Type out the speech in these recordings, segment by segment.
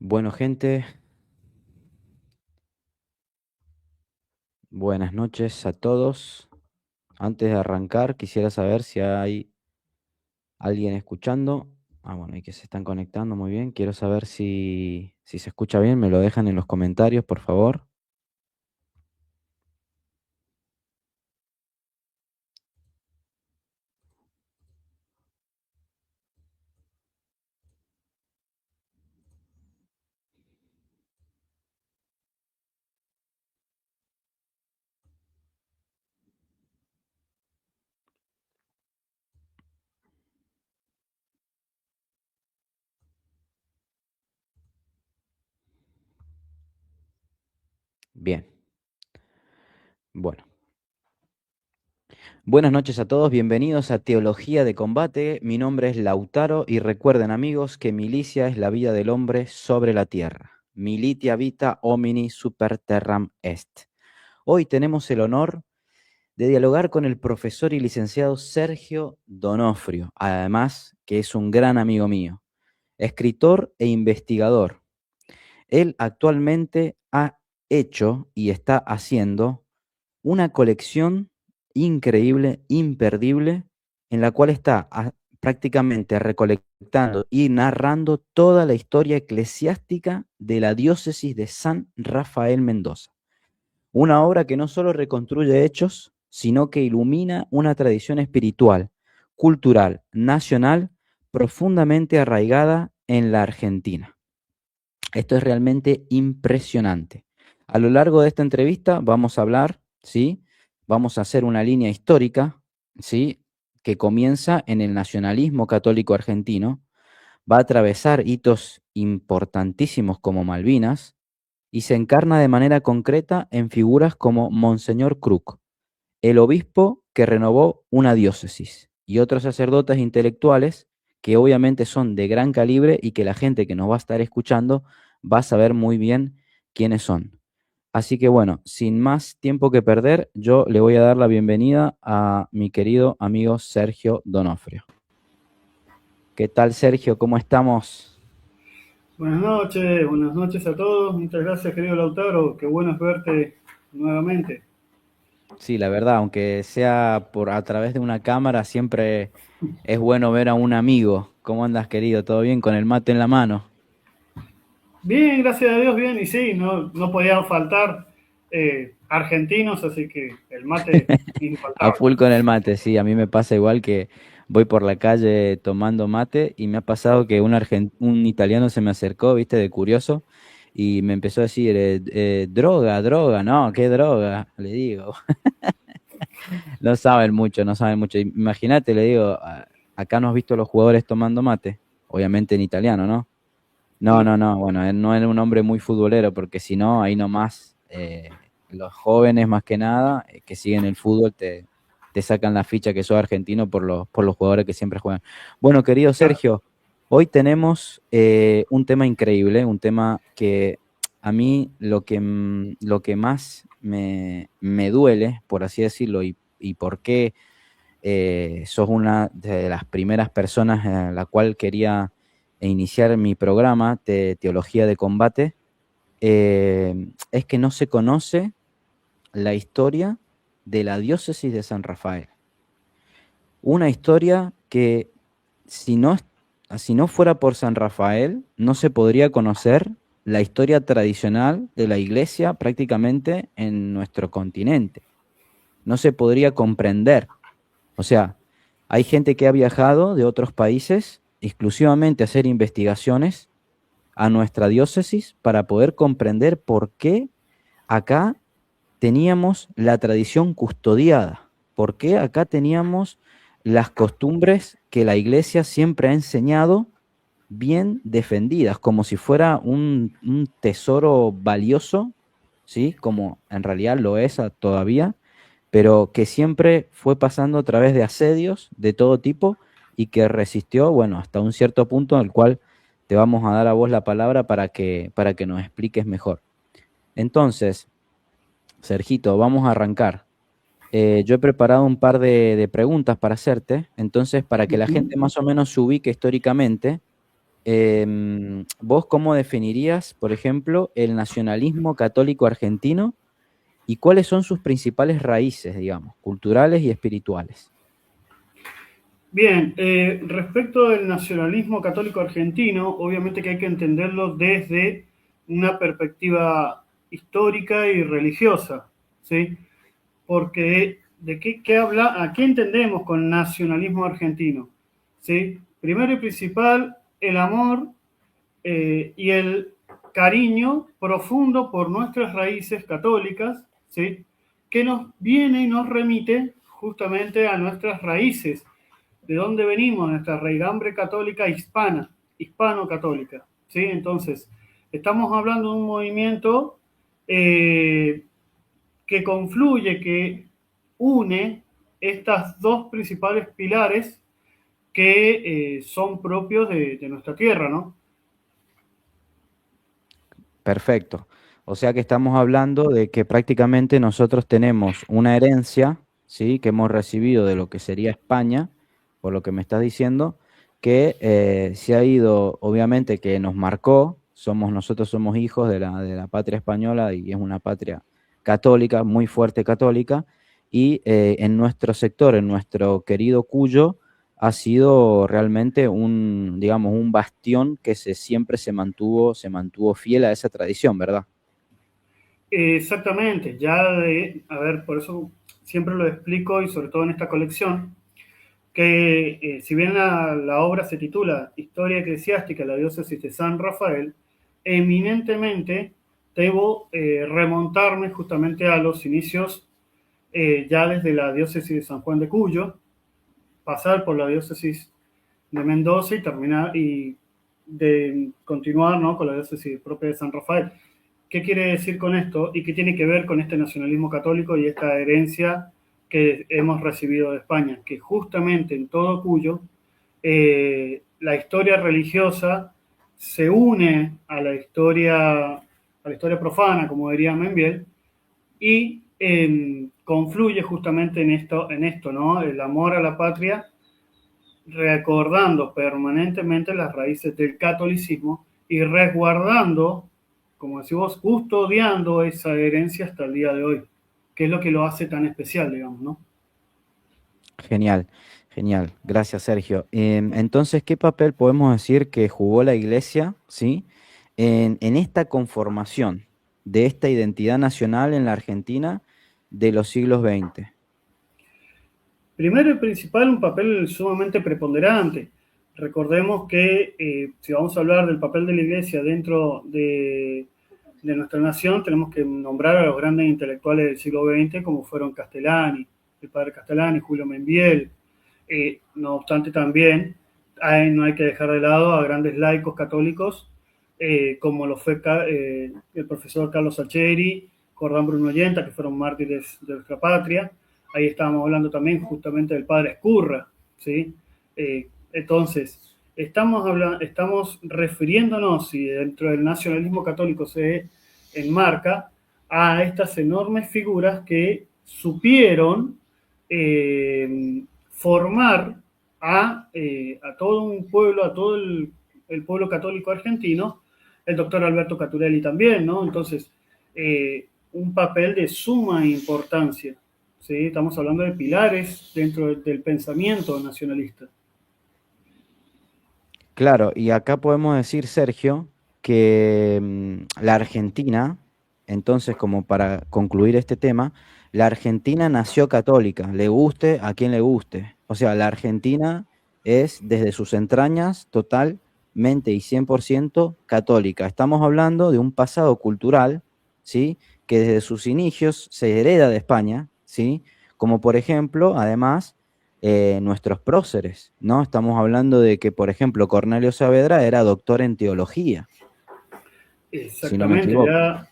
Bueno, gente, buenas noches a todos. Antes de arrancar, quisiera saber si hay alguien escuchando. Bueno, y que se están conectando muy bien. Quiero saber si se escucha bien. Me lo dejan en los comentarios, por favor. Bien, bueno. Buenas noches a todos, bienvenidos a Teología de Combate. Mi nombre es Lautaro y recuerden, amigos, que milicia es la vida del hombre sobre la tierra. Militia vita homini super terram est. Hoy tenemos el honor de dialogar con el profesor y licenciado Sergio Donofrio, además que es un gran amigo mío, escritor e investigador. Él actualmente ha hecho y está haciendo una colección increíble, imperdible, en la cual está prácticamente recolectando y narrando toda la historia eclesiástica de la diócesis de San Rafael Mendoza. Una obra que no solo reconstruye hechos, sino que ilumina una tradición espiritual, cultural, nacional, profundamente arraigada en la Argentina. Esto es realmente impresionante. A lo largo de esta entrevista vamos a hablar, ¿sí? Vamos a hacer una línea histórica, ¿sí? Que comienza en el nacionalismo católico argentino, va a atravesar hitos importantísimos como Malvinas, y se encarna de manera concreta en figuras como Monseñor Krug, el obispo que renovó una diócesis, y otros sacerdotes intelectuales que obviamente son de gran calibre y que la gente que nos va a estar escuchando va a saber muy bien quiénes son. Así que bueno, sin más tiempo que perder, yo le voy a dar la bienvenida a mi querido amigo Sergio Donofrio. ¿Qué tal, Sergio? ¿Cómo estamos? Buenas noches a todos. Muchas gracias, querido Lautaro. Qué bueno es verte nuevamente. Sí, la verdad, aunque sea por a través de una cámara, siempre es bueno ver a un amigo. ¿Cómo andas, querido? ¿Todo bien con el mate en la mano? Bien, gracias a Dios, bien. Y sí, no podían faltar argentinos, así que el mate A infaltable. full con el mate, sí, a mí me pasa igual que voy por la calle tomando mate y me ha pasado que un italiano se me acercó, viste, de curioso, y me empezó a decir, droga, droga, no, ¿qué droga? Le digo, no saben mucho, no saben mucho. Imagínate, le digo, acá no has visto los jugadores tomando mate, obviamente en italiano, ¿no? No, No. no, no, bueno, él no era un hombre muy futbolero, porque si no, ahí nomás los jóvenes más que nada que siguen el fútbol te sacan la ficha que sos argentino por los jugadores que siempre juegan. Bueno, querido Sergio, hoy tenemos un tema increíble, un tema que a mí lo que más me duele, por así decirlo, y por qué sos una de las primeras personas en la cual quería iniciar mi programa de Teología de Combate, es que no se conoce la historia de la diócesis de San Rafael. Una historia que si no, si no fuera por San Rafael, no se podría conocer la historia tradicional de la iglesia prácticamente en nuestro continente. No se podría comprender. O sea, hay gente que ha viajado de otros países exclusivamente a hacer investigaciones a nuestra diócesis para poder comprender por qué acá teníamos la tradición custodiada, por qué acá teníamos las costumbres que la iglesia siempre ha enseñado bien defendidas, como si fuera un tesoro valioso, ¿sí? Como en realidad lo es todavía, pero que siempre fue pasando a través de asedios de todo tipo y que resistió, bueno, hasta un cierto punto en el cual te vamos a dar a vos la palabra para que nos expliques mejor. Entonces, Sergito, vamos a arrancar. Yo he preparado un par de preguntas para hacerte, entonces para que la gente Ujú. más o menos se ubique históricamente, ¿vos cómo definirías, por ejemplo, el nacionalismo católico argentino y cuáles son sus principales raíces, digamos, culturales y espirituales? Bien, respecto del nacionalismo católico argentino, obviamente que hay que entenderlo desde una perspectiva histórica y religiosa, ¿sí? Porque ¿de qué habla? ¿A qué entendemos con nacionalismo argentino? ¿Sí? Primero y principal, el amor y el cariño profundo por nuestras raíces católicas, ¿sí? Que nos viene y nos remite justamente a nuestras raíces, de dónde venimos, nuestra raigambre católica hispana, hispano-católica, ¿sí? Entonces, estamos hablando de un movimiento que confluye, que une estas dos principales pilares que son propios de nuestra tierra, ¿no? Perfecto. O sea que estamos hablando de que prácticamente nosotros tenemos una herencia, ¿sí? Que hemos recibido de lo que sería España, por lo que me estás diciendo, que se ha ido, obviamente que nos marcó, nosotros somos hijos de la patria española y es una patria católica, muy fuerte católica, y en nuestro sector, en nuestro querido Cuyo, ha sido realmente un, digamos, un bastión que siempre se mantuvo fiel a esa tradición, ¿verdad? Exactamente, ya de, a ver, por eso siempre lo explico y sobre todo en esta colección, que si bien la obra se titula Historia Eclesiástica de la Diócesis de San Rafael, eminentemente debo remontarme justamente a los inicios ya desde la Diócesis de San Juan de Cuyo, pasar por la Diócesis de Mendoza y terminar y de continuar, ¿no?, con la Diócesis propia de San Rafael. ¿Qué quiere decir con esto y qué tiene que ver con este nacionalismo católico y esta herencia que hemos recibido de España? Que justamente en todo Cuyo la historia religiosa se une a la historia profana, como diría Membiel, y confluye justamente en esto, ¿no? El amor a la patria, recordando permanentemente las raíces del catolicismo y resguardando, como decimos, custodiando esa herencia hasta el día de hoy, que es lo que lo hace tan especial, digamos, ¿no? Genial, genial. Gracias, Sergio. Entonces, ¿qué papel podemos decir que jugó la Iglesia, ¿sí? En esta conformación de esta identidad nacional en la Argentina de los siglos XX? Primero y principal, un papel sumamente preponderante. Recordemos que si vamos a hablar del papel de la Iglesia dentro de nuestra nación, tenemos que nombrar a los grandes intelectuales del siglo XX, como fueron Castellani, el padre Castellani, Julio Membiel. No obstante, también no hay que dejar de lado a grandes laicos católicos, como lo fue el profesor Carlos Sacheri, Jordán Bruno Ollenta, que fueron mártires de nuestra patria. Ahí estábamos hablando también justamente del padre Escurra, ¿sí? Entonces, estamos refiriéndonos, y dentro del nacionalismo católico se enmarca, a estas enormes figuras que supieron formar a todo un pueblo, a todo el pueblo católico argentino, el doctor Alberto Caturelli también, ¿no? Entonces, un papel de suma importancia, ¿sí? Estamos hablando de pilares dentro del pensamiento nacionalista. Claro, y acá podemos decir, Sergio, que la Argentina, entonces como para concluir este tema, la Argentina nació católica, le guste a quien le guste. O sea, la Argentina es desde sus entrañas totalmente y 100% católica. Estamos hablando de un pasado cultural, ¿sí? Que desde sus inicios se hereda de España, ¿sí? Como por ejemplo, además nuestros próceres, ¿no? Estamos hablando de que, por ejemplo, Cornelio Saavedra era doctor en teología, si no me Exactamente, equivoco. ya,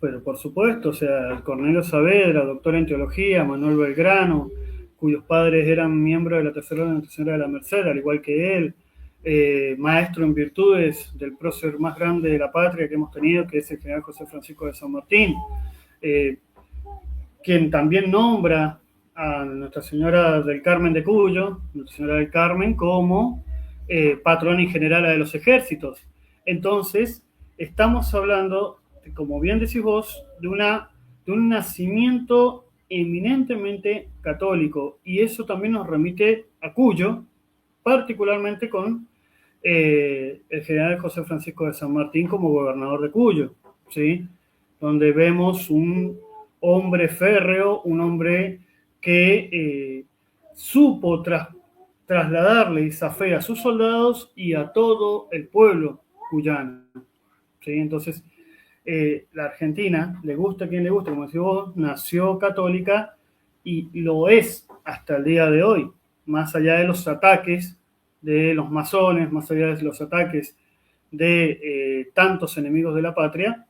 pero por supuesto, o sea, Cornelio Saavedra, doctor en teología, Manuel Belgrano, cuyos padres eran miembros de la Tercera Orden Nuestra Señora de la Merced, al igual que él, maestro en virtudes del prócer más grande de la patria que hemos tenido, que es el general José Francisco de San Martín, eh, quien también nombra a Nuestra Señora del Carmen de Cuyo, Nuestra Señora del Carmen, como patrona y generala de los ejércitos. Entonces, estamos hablando, como bien decís vos, de un nacimiento eminentemente católico, y eso también nos remite a Cuyo, particularmente con el general José Francisco de San Martín como gobernador de Cuyo, ¿sí? Donde vemos un hombre férreo, un hombre que supo trasladarle esa fe a sus soldados y a todo el pueblo cuyano, ¿sí? Entonces, la Argentina, le gusta a quien le gusta, como decís vos, nació católica y lo es hasta el día de hoy, más allá de los ataques de los masones, más allá de los ataques de tantos enemigos de la patria,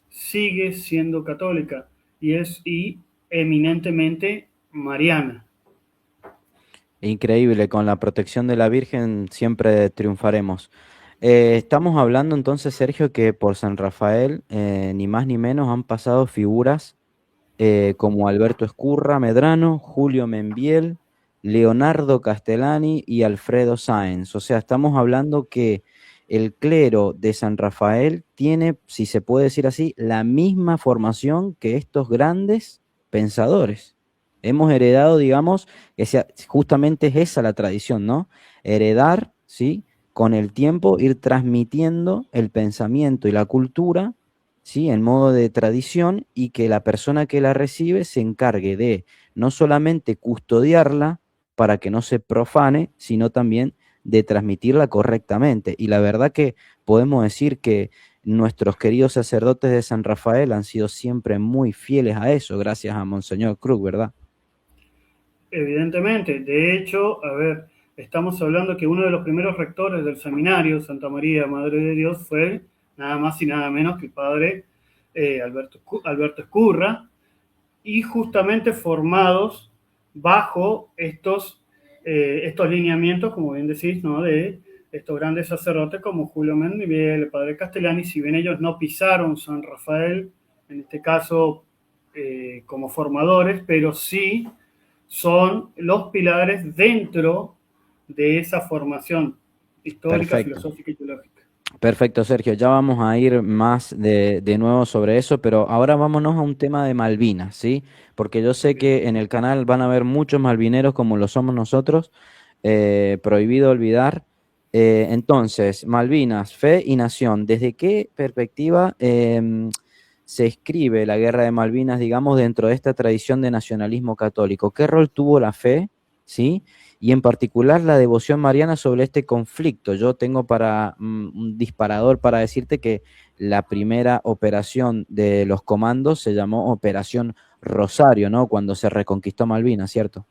sigue siendo católica y eminentemente mariana. Increíble, con la protección de la Virgen siempre triunfaremos. Estamos hablando entonces, Sergio, que por San Rafael, ni más ni menos, han pasado figuras como Alberto Escurra Medrano, Julio Membiel, Leonardo Castellani y Alfredo Sáenz. O sea, estamos hablando que el clero de San Rafael tiene, si se puede decir así, la misma formación que estos grandes pensadores. Hemos heredado, digamos, justamente es esa la tradición, ¿no? Heredar, ¿sí? Con el tiempo ir transmitiendo el pensamiento y la cultura, ¿sí? En modo de tradición, y que la persona que la recibe se encargue de no solamente custodiarla para que no se profane, sino también de transmitirla correctamente. Y la verdad que podemos decir que nuestros queridos sacerdotes de San Rafael han sido siempre muy fieles a eso, gracias a Monseñor Cruz, ¿verdad? Evidentemente, de hecho, a ver, estamos hablando que uno de los primeros rectores del seminario, Santa María, Madre de Dios, fue nada más y nada menos que el padre Alberto Escurra, y justamente formados bajo estos lineamientos, como bien decís, ¿no? De estos grandes sacerdotes como Julio Mendiviel, el padre Castellani. Si bien ellos no pisaron San Rafael, en este caso como formadores, pero sí son los pilares dentro de esa formación histórica, Perfecto. filosófica y teológica. Perfecto, Sergio. Ya vamos a ir más de nuevo sobre eso, pero ahora vámonos a un tema de Malvinas, ¿sí? Porque yo sé Bien. que en el canal van a haber muchos malvineros como lo somos nosotros, prohibido olvidar. Entonces, Malvinas, fe y nación, ¿desde qué perspectiva se escribe la guerra de Malvinas, digamos, dentro de esta tradición de nacionalismo católico? ¿Qué rol tuvo la fe, ¿sí? Y en particular la devoción mariana sobre este conflicto? Yo tengo un disparador para decirte que la primera operación de los comandos se llamó Operación Rosario, ¿no? Cuando se reconquistó Malvinas, ¿cierto?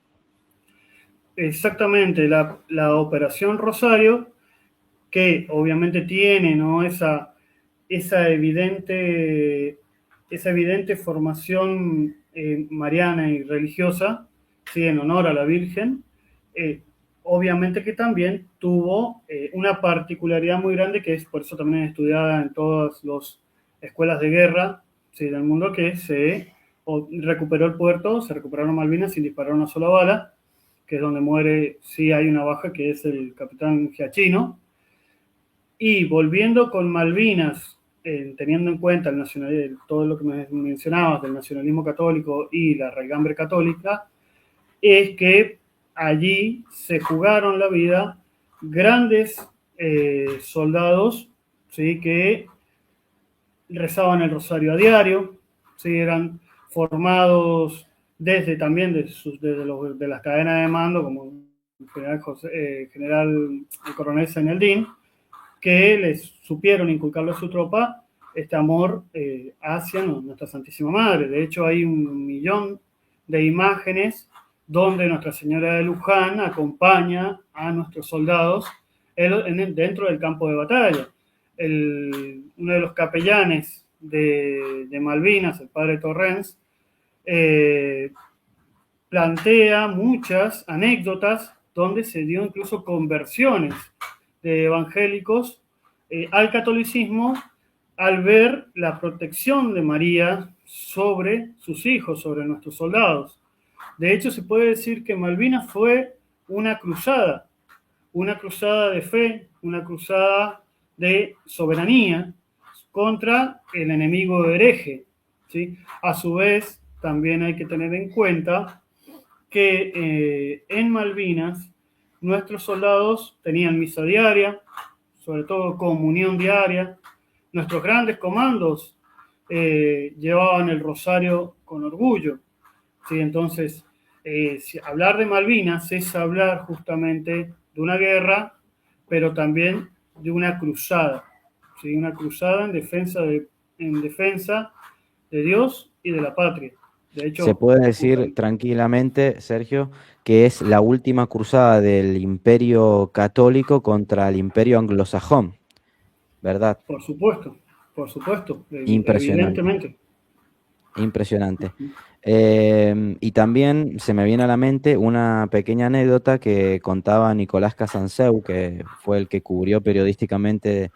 Exactamente, la Operación Rosario, que obviamente tiene, ¿no? esa evidente, esa evidente formación mariana y religiosa, ¿sí? En honor a la Virgen, eh, obviamente que también tuvo una particularidad muy grande, que es por eso también es estudiada en todas las escuelas de guerra, ¿sí? Del mundo, que recuperó el puerto, se recuperaron Malvinas sin disparar una sola bala, que es donde muere, sí hay una baja, que es el capitán Giachino. Y volviendo con Malvinas, teniendo en cuenta todo lo que me mencionabas del nacionalismo católico y la raigambre católica, es que allí se jugaron la vida grandes soldados, ¿sí? Que rezaban el rosario a diario, ¿sí? Eran formados desde también de las cadenas de mando, como el coronel Zeneldín, que les supieron inculcarle a su tropa este amor hacia nuestra Santísima Madre. De hecho, hay 1 millón de imágenes donde Nuestra Señora de Luján acompaña a nuestros soldados dentro del campo de batalla. Uno de los capellanes de Malvinas, el padre Torrens, eh, plantea muchas anécdotas donde se dio incluso conversiones de evangélicos al catolicismo al ver la protección de María sobre sus hijos, sobre nuestros soldados. De hecho, se puede decir que Malvinas fue una cruzada de fe, una cruzada de soberanía contra el enemigo hereje, ¿sí? A su vez, también hay que tener en cuenta que en Malvinas nuestros soldados tenían misa diaria, sobre todo comunión diaria. Nuestros grandes comandos llevaban el rosario con orgullo. ¿Sí? Entonces, hablar de Malvinas es hablar justamente de una guerra, pero también de una cruzada. ¿Sí? Una cruzada en defensa de Dios y de la patria. De Se hecho, puede decir justamente, tranquilamente, Sergio, que es la última cruzada del Imperio Católico contra el Imperio Anglosajón, ¿verdad? por supuesto, Impresionante, evidentemente. impresionante. Y también se me viene a la mente una pequeña anécdota que contaba Nicolás Casanseu, que fue el que cubrió periodísticamente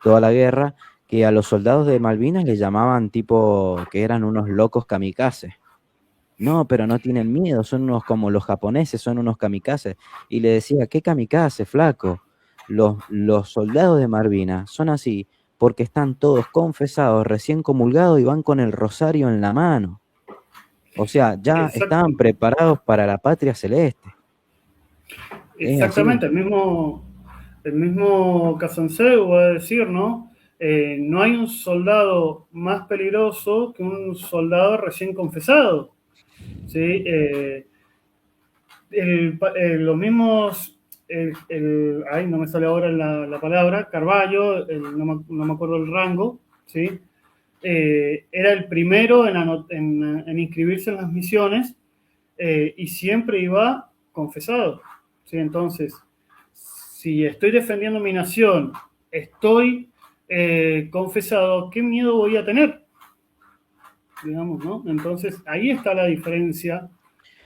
toda la guerra, que a los soldados de Malvinas les llamaban tipo que eran unos locos kamikazes. No, pero no tienen miedo, son unos como los japoneses, son unos kamikazes. Y le decía, ¿qué kamikaze, flaco? Los soldados de Malvinas son así porque están todos confesados, recién comulgados y van con el rosario en la mano. O sea, ya estaban Exacto, preparados para la patria celeste. Es así, exactamente, el mismo Casanseu va a decir, ¿no? No hay un soldado más peligroso que un soldado recién confesado. ¿Sí? Los mismos, ay, no me sale ahora la palabra, Carballo, no me acuerdo el rango, ¿sí? Era el primero en inscribirse en las misiones y siempre iba confesado. ¿Sí? Entonces, si estoy defendiendo mi nación, estoy confesado, ¿qué miedo voy a tener? Digamos, ¿no? Entonces, ahí está la diferencia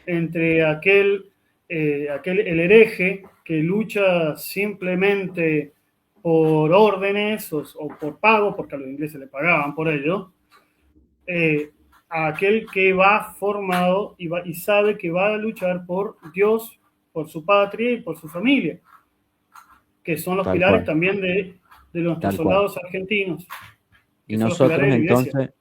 entre el hereje que lucha simplemente por órdenes o por pago, porque a los ingleses le pagaban por ello, eh, a aquel que va formado y sabe que va a luchar por Dios, por su patria y por su familia, que son los tal pilares cual, también de nuestros tal cual. soldados argentinos, Y que son los pilares nosotros de la iglesia.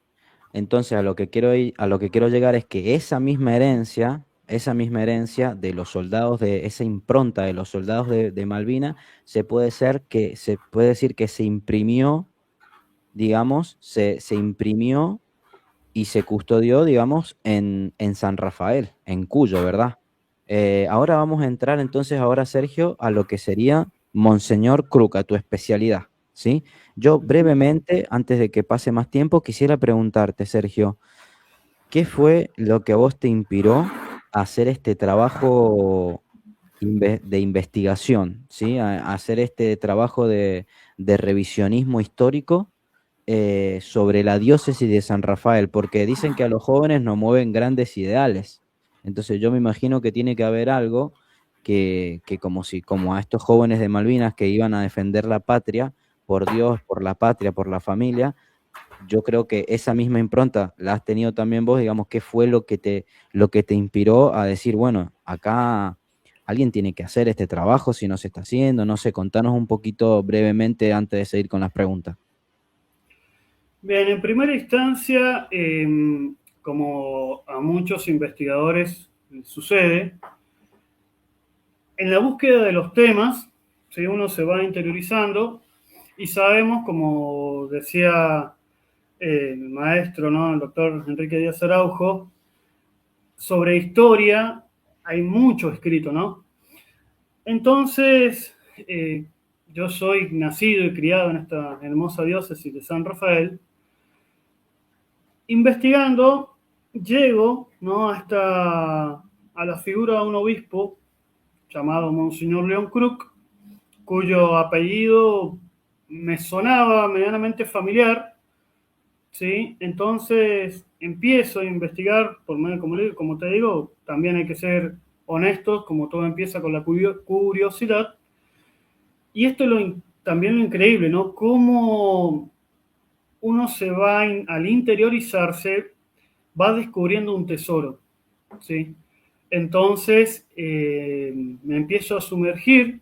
entonces a lo que quiero llegar es que esa misma herencia de los soldados de esa impronta de los soldados de Malvinas, se puede decir que se imprimió, digamos, se imprimió y se custodió, digamos, en San Rafael, en Cuyo, ¿verdad? Ahora vamos a entrar entonces, ahora Sergio, a lo que sería Monseñor Cruca, tu especialidad, ¿sí? Yo brevemente, antes de que pase más tiempo, quisiera preguntarte, Sergio, ¿qué fue lo que a vos te inspiró a hacer este trabajo de investigación, ¿sí? A hacer este trabajo de revisionismo histórico sobre la diócesis de San Rafael, porque dicen que a los jóvenes nos mueven grandes ideales. Entonces yo me imagino que tiene que haber algo que como si, como a estos jóvenes de Malvinas que iban a defender la patria, por Dios, por la patria, por la familia, yo creo que esa misma impronta la has tenido también vos, digamos, ¿qué fue lo que te inspiró a decir, bueno, acá alguien tiene que hacer este trabajo si no se está haciendo? No sé, contanos un poquito brevemente antes de seguir con las preguntas. Bien, en primera instancia, como a muchos investigadores sucede, en la búsqueda de los temas, ¿sí? Uno se va interiorizando y sabemos, como decía el maestro, ¿no? El doctor Enrique Díaz Araujo, sobre historia hay mucho escrito, ¿no? Entonces, yo soy nacido y criado en esta hermosa diócesis de San Rafael. Investigando, llego, ¿no? A la figura de un obispo llamado Monseñor León Cruz, cuyo apellido me sonaba medianamente familiar, ¿sí? Entonces empiezo a investigar, como te digo, también hay que ser honestos, como todo empieza con la curiosidad, y esto es también lo increíble, ¿no? Cómo uno se va al interiorizarse, va descubriendo un tesoro, ¿sí? Entonces me empiezo a sumergir,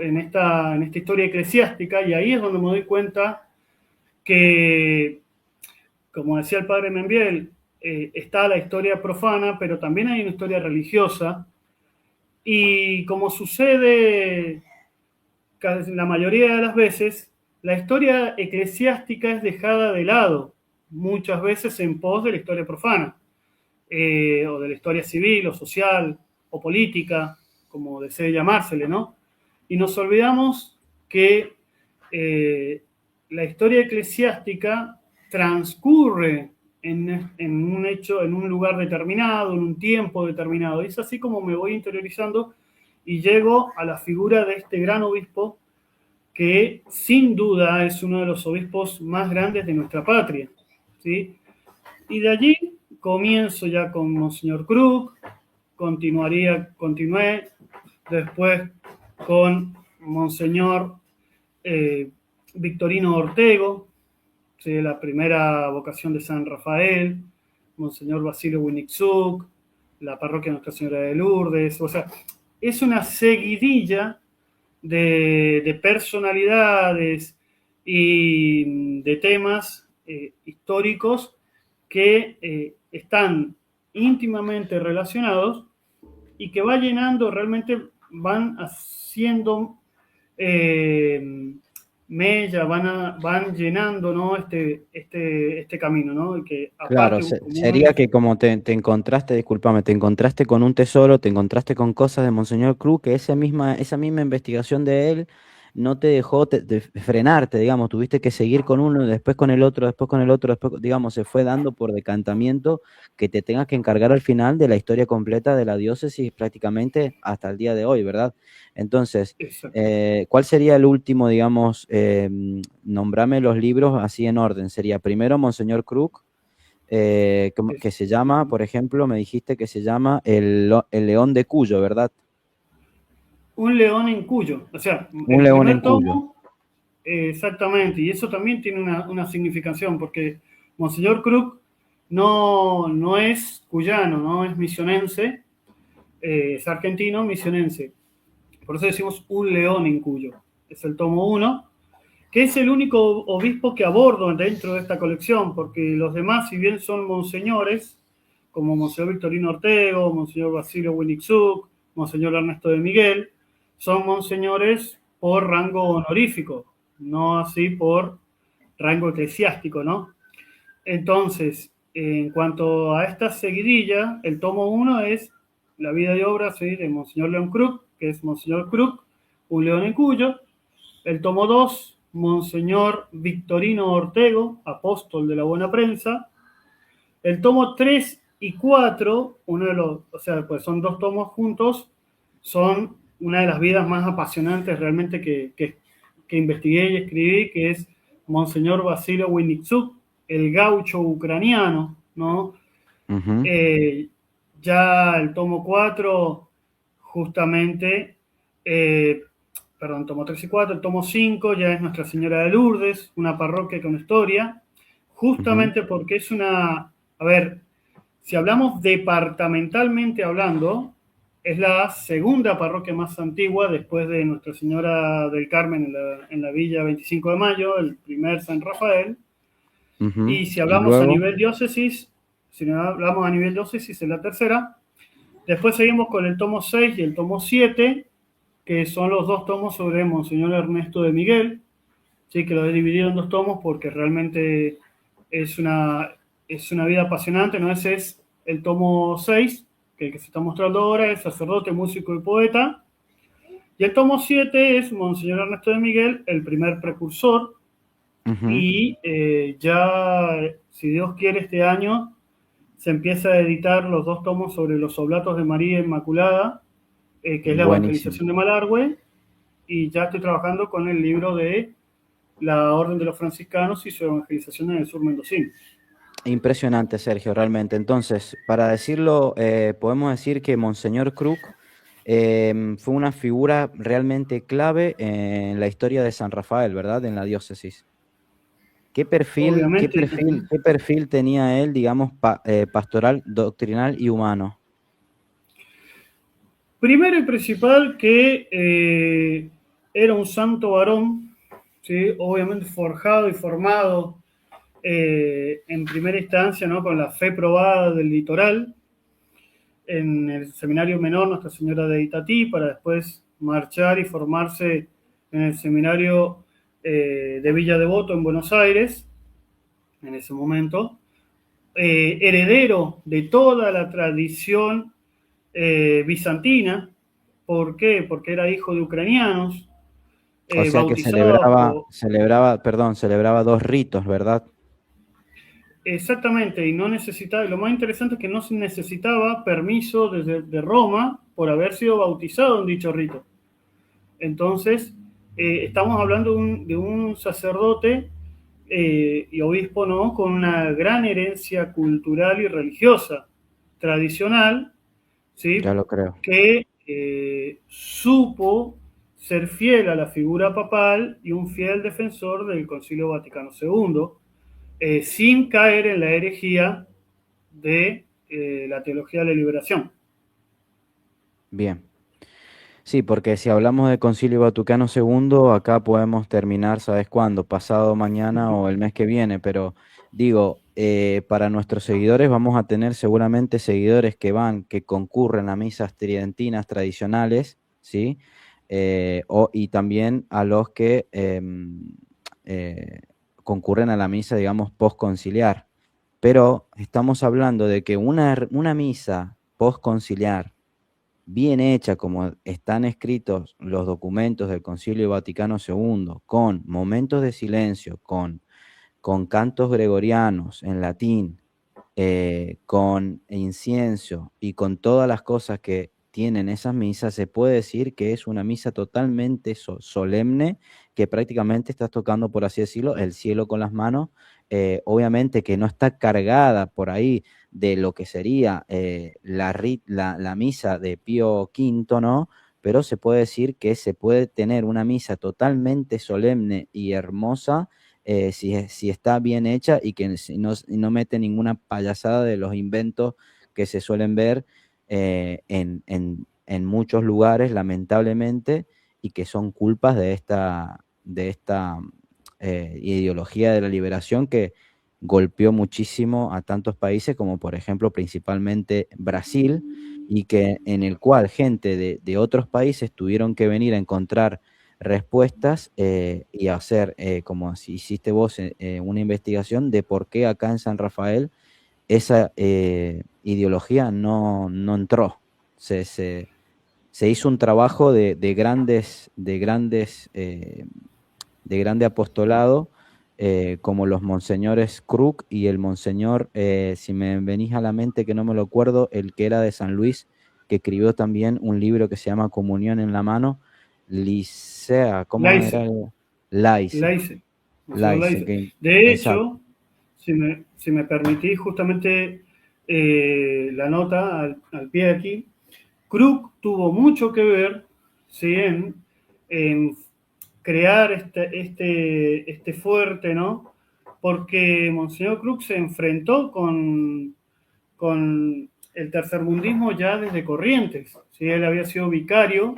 en esta historia eclesiástica, y ahí es donde me doy cuenta que, como decía el padre Membiel, está la historia profana, pero también hay una historia religiosa, y como sucede la mayoría de las veces, la historia eclesiástica es dejada de lado, muchas veces en pos de la historia profana, o de la historia civil, o social, o política, como desee llamársele, ¿no? Y nos olvidamos que la historia eclesiástica transcurre en un hecho, en un lugar determinado, en un tiempo determinado. Y es así como me voy interiorizando y llego a la figura de este gran obispo que sin duda es uno de los obispos más grandes de nuestra patria, ¿sí? Y de allí comienzo ya con Monseñor Krug, continué después con Monseñor Victorino Ortego, ¿sí? La primera vocación de San Rafael, Monseñor Basilio Winniczuk, la parroquia Nuestra Señora de Lourdes, o sea, es una seguidilla de personalidades y de temas históricos que están íntimamente relacionados y que va llenando, realmente van haciendo mella, van llenando, ¿no? este camino, ¿no? Y que Claro, aparte, como uno sería dice, que como te encontraste, discúlpame, te encontraste con un tesoro, te encontraste con cosas de Monseñor Cruz, que esa misma investigación de él no te dejó de frenarte, digamos, tuviste que seguir con uno, después con el otro, después con el otro, después, digamos, se fue dando por decantamiento que te tengas que encargar al final de la historia completa de la diócesis prácticamente hasta el día de hoy, ¿verdad? Entonces, exacto. ¿cuál sería el último, digamos, nombrame los libros así en orden? Sería primero Monseñor Cruz, que se llama, por ejemplo, me dijiste que se llama el León de Cuyo, ¿verdad? Un león en Cuyo, o sea, Un el león en primer Cuyo. tomo. Exactamente, y eso también tiene una significación, porque Monseñor Krug no es cuyano, no es misionense, es argentino misionense. Por eso decimos un león en Cuyo. Es el tomo uno, que es el único obispo que abordo dentro de esta colección, porque los demás, si bien son monseñores, como Monseñor Victorino Ortego, Monseñor Basilio Winniczuk, Monseñor Ernesto de Miguel, son monseñores por rango honorífico, no así por rango eclesiástico, ¿no? Entonces, en cuanto a esta seguidilla, el tomo uno es la vida y obra, ¿sí?, de Monseñor León Krug, que es Monseñor Krug, un león en Cuyo. El tomo 2, Monseñor Victorino Ortego, apóstol de la buena prensa. El tomo 3 y 4, uno de los, o sea, pues son dos tomos juntos, son una de las vidas más apasionantes realmente que investigué y escribí, que es Monseñor Basilio Winniczuk, el gaucho ucraniano, ¿no? Ujú. Eh, ya el tomo 4 justamente, perdón, tomo 3 y 4, el tomo 5 ya es Nuestra Señora de Lourdes, una parroquia con historia, Ujú. justamente porque es una, a ver, si hablamos departamentalmente hablando, es la segunda parroquia más antigua después de Nuestra Señora del Carmen en la Villa 25 de Mayo, el primer San Rafael. Ujú. Y si Y hablamos a luego, nivel diócesis, si hablamos a nivel diócesis es la tercera. Después seguimos con el tomo 6 y el tomo 7, que son los dos tomos sobre Monseñor Ernesto de Miguel. Sí, que lo he dividido en dos tomos porque realmente es una, es una vida apasionante, ¿no? Ese es el tomo 6, que el que se está mostrando ahora es sacerdote, músico y poeta. Y el tomo 7 es Monseñor Ernesto de Miguel, el primer precursor. ujú. Y ya, si Dios quiere, este año se empieza a editar los dos tomos sobre los oblatos de María Inmaculada, que es la Buenísimo. evangelización de Malargüe, y ya estoy trabajando con el libro de la Orden de los Franciscanos y su evangelización en el sur mendocino. Impresionante, Sergio, realmente. Entonces, para decirlo, podemos decir que Monseñor Krug fue una figura realmente clave en la historia de San Rafael, ¿verdad? En la diócesis. Obviamente, Qué perfil tenía él, digamos, pastoral, doctrinal y humano? Primero y principal que era un santo varón, ¿sí? Obviamente forjado y formado en primera instancia, ¿no? Con la fe probada del litoral, en el seminario menor Nuestra Señora de Itatí, para después marchar y formarse en el seminario de Villa Devoto en Buenos Aires, en ese momento, heredero de toda la tradición bizantina. ¿Por qué? Porque era hijo de ucranianos, O sea que bautizado por... celebraba dos ritos, ¿verdad? Exactamente, y no necesitaba, lo más interesante es que no se necesitaba permiso de Roma por haber sido bautizado en dicho rito. Entonces, estamos hablando de un sacerdote y obispo, ¿no? Con una gran herencia cultural y religiosa, tradicional, Ya ¿sí? lo creo. Que supo ser fiel a la figura papal y un fiel defensor del Concilio Vaticano II, sin caer en la herejía de la teología de la liberación. Bien. Sí, porque si hablamos de Concilio Vaticano II, acá podemos terminar, ¿sabes cuándo? Pasado mañana o el mes que viene, pero digo, para nuestros seguidores vamos a tener seguramente seguidores que van, que concurren a misas tridentinas tradicionales, ¿sí? Y también a los que eh, concurren a la misa, digamos, postconciliar. Pero estamos hablando de que una misa postconciliar bien hecha, como están escritos los documentos del Concilio Vaticano II, con momentos de silencio, con cantos gregorianos en latín, con incienso y con todas las cosas que tienen esas misas, se puede decir que es una misa totalmente solemne, que prácticamente estás tocando, por así decirlo, el cielo con las manos. Obviamente que no está cargada por ahí de lo que sería la misa de Pío V, ¿no? Pero se puede decir que se puede tener una misa totalmente solemne y hermosa si está bien hecha y que no mete ninguna payasada de los inventos que se suelen ver en muchos lugares, lamentablemente, y que son culpas de esta ideología de la liberación que golpeó muchísimo a tantos países como por ejemplo principalmente Brasil, y que en el cual gente de otros países tuvieron que venir a encontrar respuestas y hacer, como si hiciste vos, una investigación de por qué acá en San Rafael esa ideología no entró. Se, se- Se hizo un trabajo de grande apostolado, como los monseñores Krug y el monseñor, si me venís a la mente que no me lo acuerdo, el que era de San Luis, que escribió también un libro que se llama Comunión en la mano, Licea, ¿cómo era? Laice, Laice, Laice, Monseñor Laice, Laice. De exacto. hecho, si me permitís justamente la nota al pie de aquí, Krug tuvo mucho que ver, ¿sí? En crear este fuerte, ¿no? Porque Monseñor Krug se enfrentó con el tercermundismo ya desde Corrientes, ¿sí? Él había sido vicario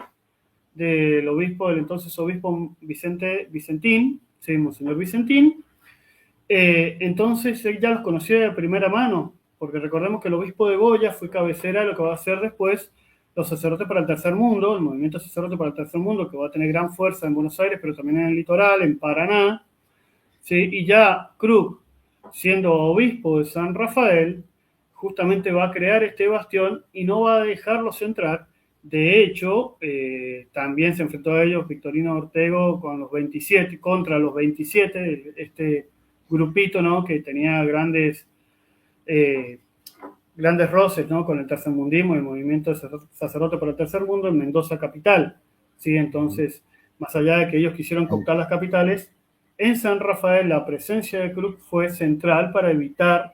del obispo, del entonces obispo Vicentín, ¿sí? Monseñor Vicentín. Entonces él ya los conocía de primera mano, porque recordemos que el obispo de Goya fue cabecera de lo que va a ser después los sacerdotes para el tercer mundo, el movimiento sacerdote para el tercer mundo, que va a tener gran fuerza en Buenos Aires, pero también en el litoral, en Paraná, ¿sí? Y ya Krug, siendo obispo de San Rafael, justamente va a crear este bastión y no va a dejarlos entrar. De hecho, también se enfrentó a ellos Victorino Ortego con los 27, contra los 27, este grupito, ¿no? Que tenía eh, grandes roces, ¿no? Con el tercermundismo y el movimiento de sacerdote para el tercer mundo en Mendoza capital, ¿sí? Ujú. Entonces, más allá de que ellos quisieron El- cooptar las capitales, en San Rafael la presencia de Cruz fue central para evitar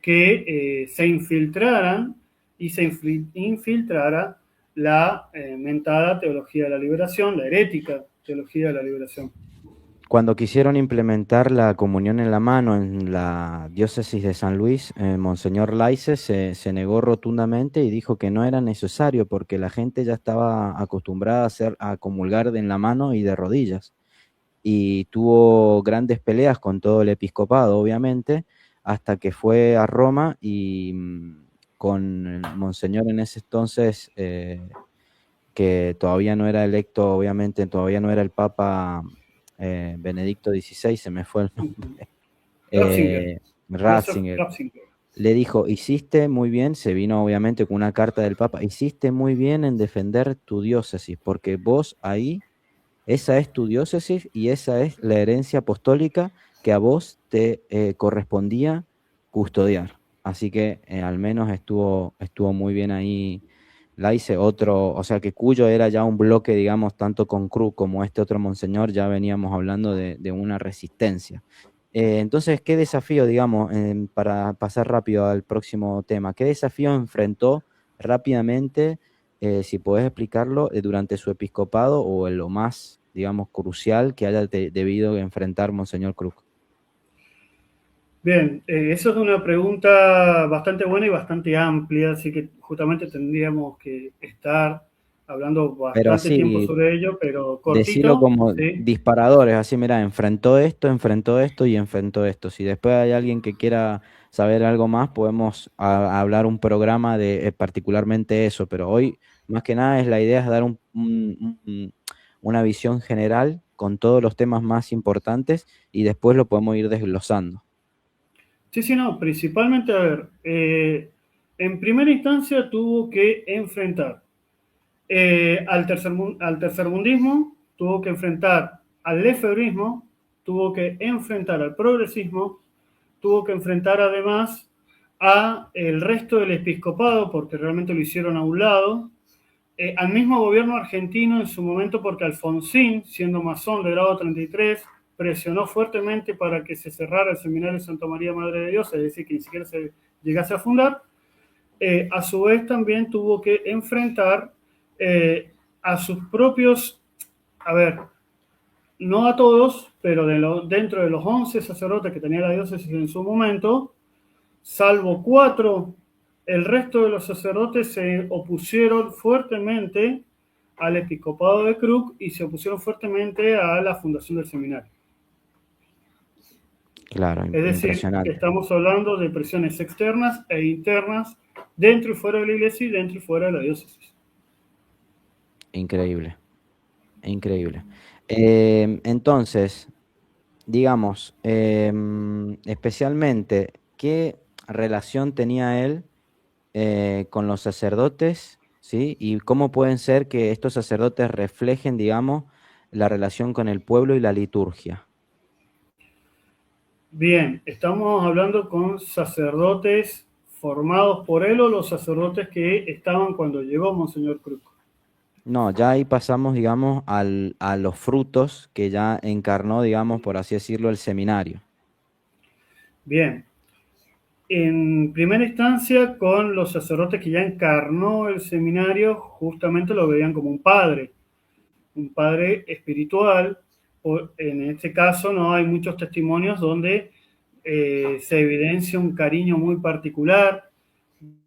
que se infiltraran y se infiltrara la mentada teología de la liberación, la herética teología de la liberación. Cuando quisieron implementar la comunión en la mano en la diócesis de San Luis, Monseñor Laice se negó rotundamente y dijo que no era necesario porque la gente ya estaba acostumbrada a comulgar en la mano y de rodillas. Y tuvo grandes peleas con todo el episcopado, obviamente, hasta que fue a Roma y con el Monseñor en ese entonces, que todavía no era electo, obviamente, todavía no era el Papa Benedicto XVI, se me fue el nombre, Ratzinger, Joseph Ratzinger, Ratzinger. le dijo, hiciste muy bien, se vino obviamente con una carta del Papa, hiciste muy bien en defender tu diócesis, porque vos ahí, esa es tu diócesis y esa es la herencia apostólica que a vos te correspondía custodiar. Así que al menos estuvo muy bien ahí la hice otro, o sea que Cuyo era ya un bloque, digamos, tanto con Cruz como este otro monseñor, ya veníamos hablando de una resistencia. Entonces, ¿qué desafío, digamos, para pasar rápido al próximo tema, qué desafío enfrentó rápidamente, si podés explicarlo, durante su episcopado o en lo más, digamos, crucial que haya debido enfrentar Monseñor Cruz? Bien, eso es una pregunta bastante buena y bastante amplia, así que justamente tendríamos que estar hablando Pero bastante tiempo así, sobre ello, pero decirlo cortito, como ¿sí? disparadores, así, mira, enfrentó esto y enfrentó esto. Si después hay alguien que quiera saber algo más, podemos hablar un programa de particularmente eso, pero hoy más que nada es la idea es dar una visión general con todos los temas más importantes y después lo podemos ir desglosando. Sí, sí, no, principalmente, a ver, en primera instancia tuvo que enfrentar al tercermundismo, tuvo que enfrentar al lefebrismo, tuvo que enfrentar al progresismo, tuvo que enfrentar además a el resto del episcopado, porque realmente lo hicieron a un lado, al mismo gobierno argentino en su momento, porque Alfonsín, siendo masón de grado 33, presionó fuertemente para que se cerrara el seminario de Santa María Madre de Dios, es decir, que ni siquiera se llegase a fundar. A su vez también tuvo que enfrentar a sus propios, a ver, no a todos, pero dentro de los 11 sacerdotes que tenía la diócesis en su momento, salvo 4, el resto de los sacerdotes se opusieron fuertemente al episcopado de Krug y se opusieron fuertemente a la fundación del seminario. Claro, Es decir, que impresionante. estamos hablando de presiones externas e internas dentro y fuera de la iglesia y dentro y fuera de la diócesis. Increíble, increíble. Entonces, digamos, especialmente, ¿qué relación tenía él con los sacerdotes? ¿Sí? Y cómo pueden ser que estos sacerdotes reflejen, digamos, la relación con el pueblo y la liturgia. Bien, estamos hablando con sacerdotes formados por él o los sacerdotes que estaban cuando llegó Monseñor Cruz. No, ya ahí pasamos, digamos, a los frutos que ya encarnó, digamos, por así decirlo, el seminario. Bien, en primera instancia con los sacerdotes que ya encarnó el seminario, justamente lo veían como un padre espiritual. En este caso no hay muchos testimonios donde se evidencia un cariño muy particular,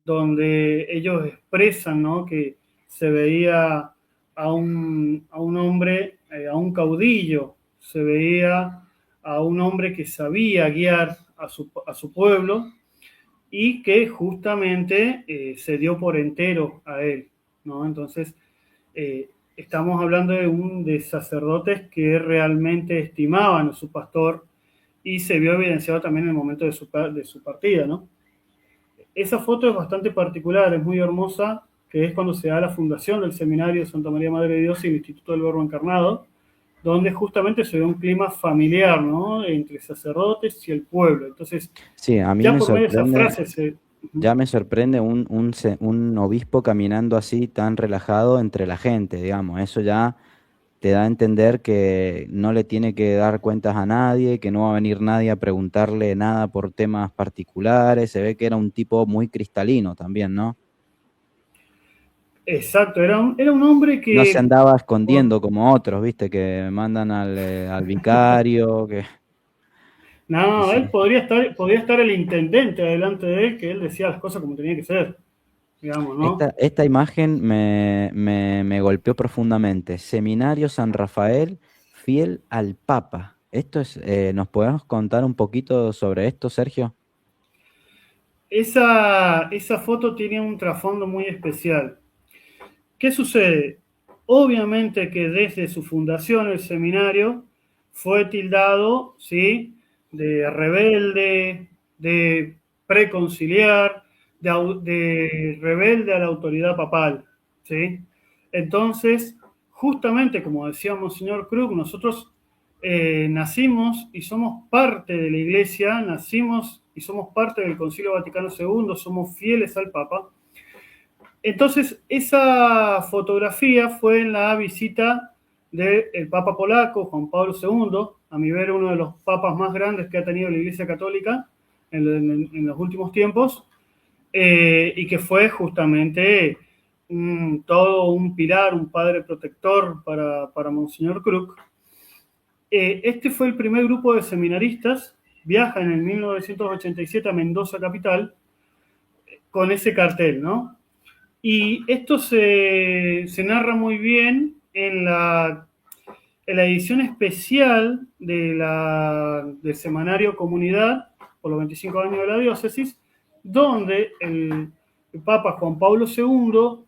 donde ellos expresan, ¿no?, que se veía a un hombre, a un caudillo, se veía a un hombre que sabía guiar a su pueblo y que justamente se dio por entero a él, ¿no? Entonces, estamos hablando de sacerdotes que realmente estimaban a su pastor y se vio evidenciado también en el momento de su partida, ¿no? Esa foto es bastante particular, es muy hermosa, que es cuando se da la fundación del Seminario de Santa María Madre de Dios y el Instituto del Verbo Encarnado, donde justamente se ve un clima familiar, ¿no?, entre sacerdotes y el pueblo. Entonces, Sí, a mí ya me por medio de esa sorprende. frase se... Ya me sorprende un obispo caminando así tan relajado entre la gente, digamos. Eso ya te da a entender que no le tiene que dar cuentas a nadie, que no va a venir nadie a preguntarle nada por temas particulares. Se ve que era un tipo muy cristalino también, ¿no? Exacto, era un hombre No se que, andaba por- escondiendo como otros, ¿viste? Que mandan al vicario, que... Y no, él sí. podía estar el intendente delante de él, que él decía las cosas como tenía que ser, digamos, ¿no? Esta imagen me golpeó profundamente. Seminario San Rafael, fiel al Papa. Esto es, ¿nos podemos contar un poquito sobre esto, Sergio? Esa foto tiene un trasfondo muy especial. ¿Qué sucede? Obviamente que desde su fundación el seminario fue tildado, ¿sí?, de rebelde, de preconciliar, de rebelde a la autoridad papal, ¿sí? Entonces, justamente como decía Monseñor Krug, nosotros nacimos y somos parte de la Iglesia, nacimos y somos parte del Concilio Vaticano II, somos fieles al Papa. Entonces, esa fotografía fue en la visita del Papa polaco, Juan Pablo II, a mi ver uno de los papas más grandes que ha tenido la Iglesia Católica en los últimos tiempos, y que fue justamente todo un pilar, un padre protector para Monseñor Krug. Este fue el primer grupo de seminaristas, viaja en el 1987 a Mendoza capital, con ese cartel, ¿no? Y esto se narra muy bien en la edición especial del semanario Comunidad, por los 25 años de la diócesis, donde el Papa Juan Pablo II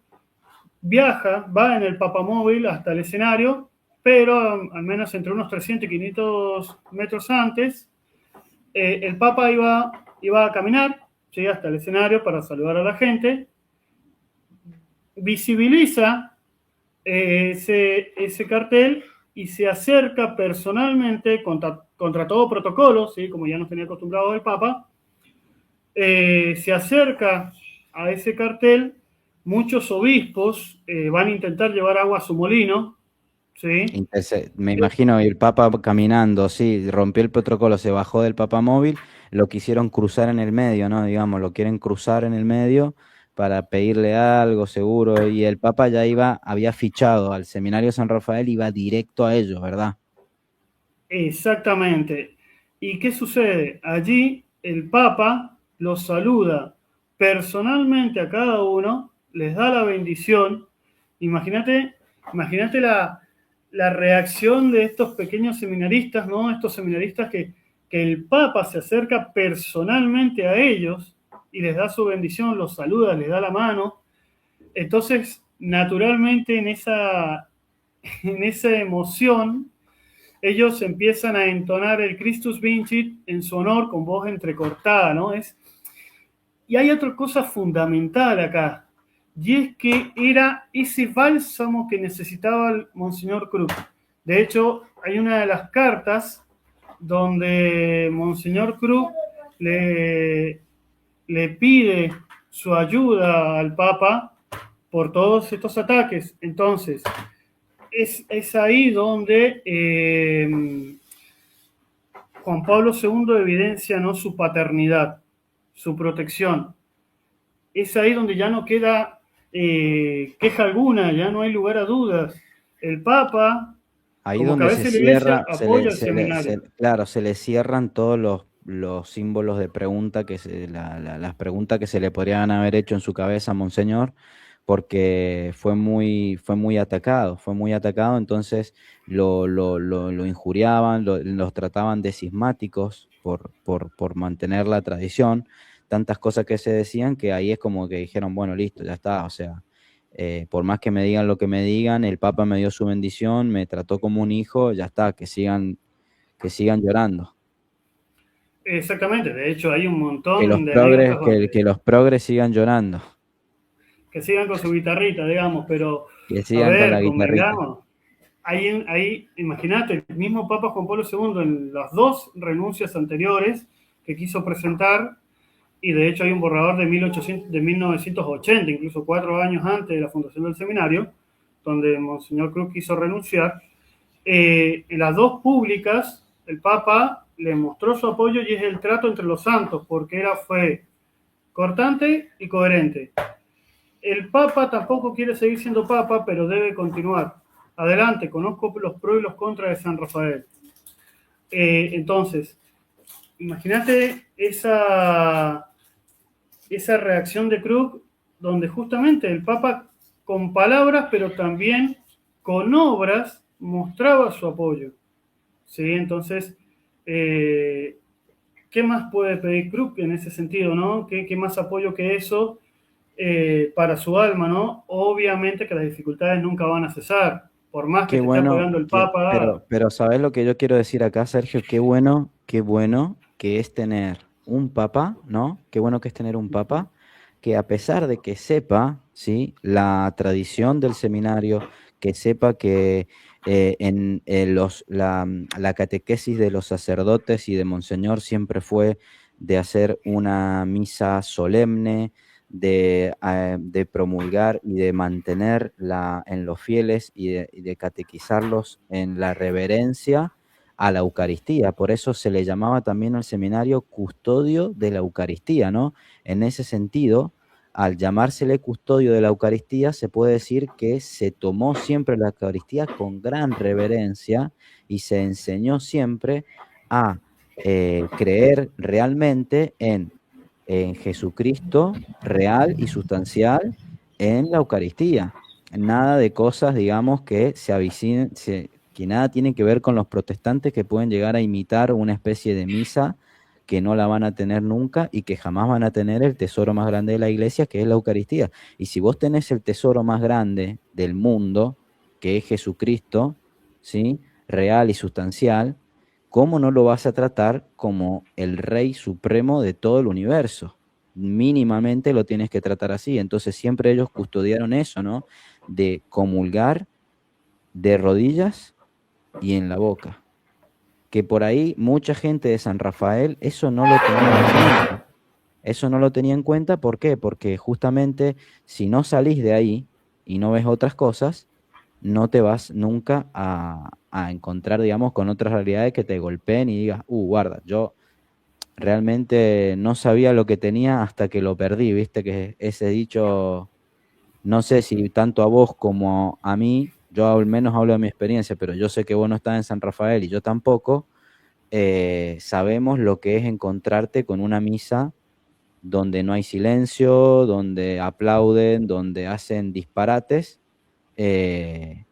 viaja, va en el papamóvil hasta el escenario, pero al menos entre unos 300 y 500 metros antes, el Papa iba a caminar, ¿sí?, hasta el escenario para saludar a la gente, visibiliza ese cartel y se acerca personalmente contra todo protocolo, ¿sí?, como ya nos tenía acostumbrado el Papa, se acerca a ese cartel, muchos obispos van a intentar llevar agua a su molino, ¿sí? Me imagino el Papa caminando, sí, rompió el protocolo, se bajó del papamóvil, lo quisieron cruzar en el medio, ¿no? Digamos, lo quieren cruzar en el medio para pedirle algo seguro, y el Papa ya iba, había fichado al Seminario San Rafael, iba directo a ellos, ¿verdad? Exactamente. ¿Y qué sucede? Allí el Papa los saluda personalmente a cada uno, les da la bendición. Imagínate, imagínate la reacción de estos pequeños seminaristas, ¿no? Estos seminaristas que el Papa se acerca personalmente a ellos y les da su bendición, los saluda, les da la mano. Entonces, naturalmente, en esa emoción, ellos empiezan a entonar el Christus Vincit en su honor con voz entrecortada, ¿no? Y hay otra cosa fundamental acá, y es que era ese bálsamo que necesitaba el Monseñor Krug. De hecho, hay una de las cartas donde Monseñor Krug le, le pide su ayuda al Papa por todos estos ataques. Entonces, es ahí donde Juan Pablo II evidencia, ¿no?, su paternidad, su protección. Es ahí donde ya no queda queja alguna, ya no hay lugar a dudas. El Papa, Ahí como donde se cabeza de la Iglesia, cierra, apoya el seminario. claro, se le cierran todos los símbolos de pregunta las preguntas que se le podrían haber hecho en su cabeza a Monseñor, porque fue muy atacado, entonces lo injuriaban, los trataban de cismáticos por mantener la tradición, tantas cosas que se decían que ahí es como que dijeron, bueno, listo, ya está, o sea, por más que me digan lo que me digan, el Papa me dio su bendición, me trató como un hijo, ya está, que sigan llorando. Exactamente, de hecho hay un Que los montón de progres, anécdotas donde que los progres sigan llorando, que sigan con su guitarrita, digamos, pero que a sigan con la ver, guitarrita. convengamos, ahí imagínate, el mismo Papa Juan Pablo II en las dos renuncias anteriores que quiso presentar, y de hecho hay un borrador de 1980, incluso 4 años antes de la fundación del seminario, donde Monseñor Cruz quiso renunciar. En las dos públicas, el Papa le mostró su apoyo y es el trato entre los santos, porque fue cortante y coherente. El Papa tampoco quiere seguir siendo Papa, pero debe continuar. Adelante, conozco los pros y los contras de San Rafael. Entonces, imagínate esa reacción de Krug, donde justamente el Papa con palabras, pero también con obras, mostraba su apoyo. ¿Sí? Entonces, ¿qué más puede pedir Krug en ese sentido, ¿no? ¿Qué más apoyo que eso para su alma, ¿no? Obviamente que las dificultades nunca van a cesar, por más que Qué te esté bueno, apoyando el Papa. pero ¿sabes lo que yo quiero decir acá, Sergio? Qué bueno que es tener un papa, ¿no? Qué bueno que es tener un papa que a pesar de que sepa, ¿sí? La tradición del seminario, que sepa que la catequesis de los sacerdotes y de Monseñor siempre fue de hacer una misa solemne, de promulgar y de mantener en los fieles y de catequizarlos en la reverencia a la Eucaristía. Por eso se le llamaba también al seminario custodio de la Eucaristía, ¿no? En ese sentido, al llamársele custodio de la Eucaristía, se puede decir que se tomó siempre la Eucaristía con gran reverencia y se enseñó siempre a creer realmente en Jesucristo real y sustancial en la Eucaristía. Nada de cosas, digamos, que se avicinen, que nada tiene que ver con los protestantes que pueden llegar a imitar una especie de misa que no la van a tener nunca y que jamás van a tener el tesoro más grande de la iglesia, que es la Eucaristía. Y si vos tenés el tesoro más grande del mundo, que es Jesucristo, ¿sí? Real y sustancial, ¿cómo no lo vas a tratar como el rey supremo de todo el universo? Mínimamente lo tienes que tratar así. Entonces siempre ellos custodiaron eso, ¿no? De comulgar de rodillas y en la boca. Que por ahí mucha gente de San Rafael eso no lo tenía en cuenta. Eso no lo tenía en cuenta, ¿por qué? Porque justamente si no salís de ahí y no ves otras cosas, no te vas nunca a encontrar, digamos, con otras realidades que te golpeen y digas, guarda, yo realmente no sabía lo que tenía hasta que lo perdí, viste que ese dicho, no sé si tanto a vos como a mí, yo al menos hablo de mi experiencia, pero yo sé que vos no estás en San Rafael y yo tampoco, sabemos lo que es encontrarte con una misa donde no hay silencio, donde aplauden, donde hacen disparates, eh,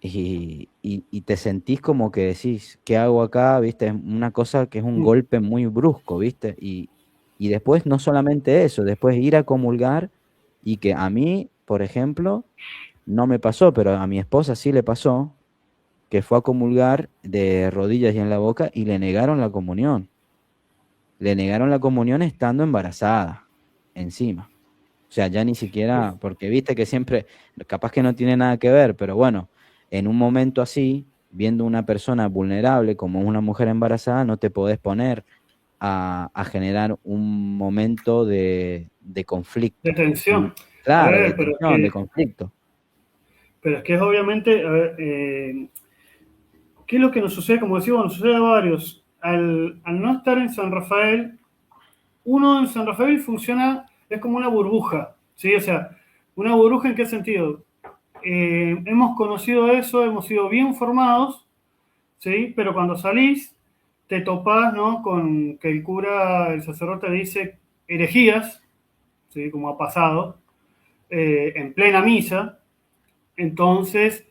y te sentís como que decís, ¿qué hago acá? ¿Viste? Es una cosa que es un golpe muy brusco, ¿viste? Y después no solamente eso, después ir a comulgar y que a mí, por ejemplo, no me pasó, pero a mi esposa sí le pasó, que fue a comulgar de rodillas y en la boca y le negaron la comunión. Le negaron la comunión estando embarazada, encima. O sea, ya ni siquiera, porque viste que siempre, capaz que no tiene nada que ver, pero bueno, en un momento así, viendo una persona vulnerable como una mujer embarazada, no te podés poner a generar un momento de De conflicto. tensión. A Claro, de ver, tensión, de conflicto. pero es que es obviamente, a ver, ¿qué es lo que nos sucede? Como decimos, nos sucede a varios. Al no estar en San Rafael, uno en San Rafael funciona, es como una burbuja, ¿sí? O sea, una burbuja en qué sentido? Hemos conocido eso, hemos sido bien formados, ¿sí? Pero cuando salís, te topás, ¿no? Con que el cura, el sacerdote dice herejías, ¿sí? Como ha pasado, en plena misa. Entonces,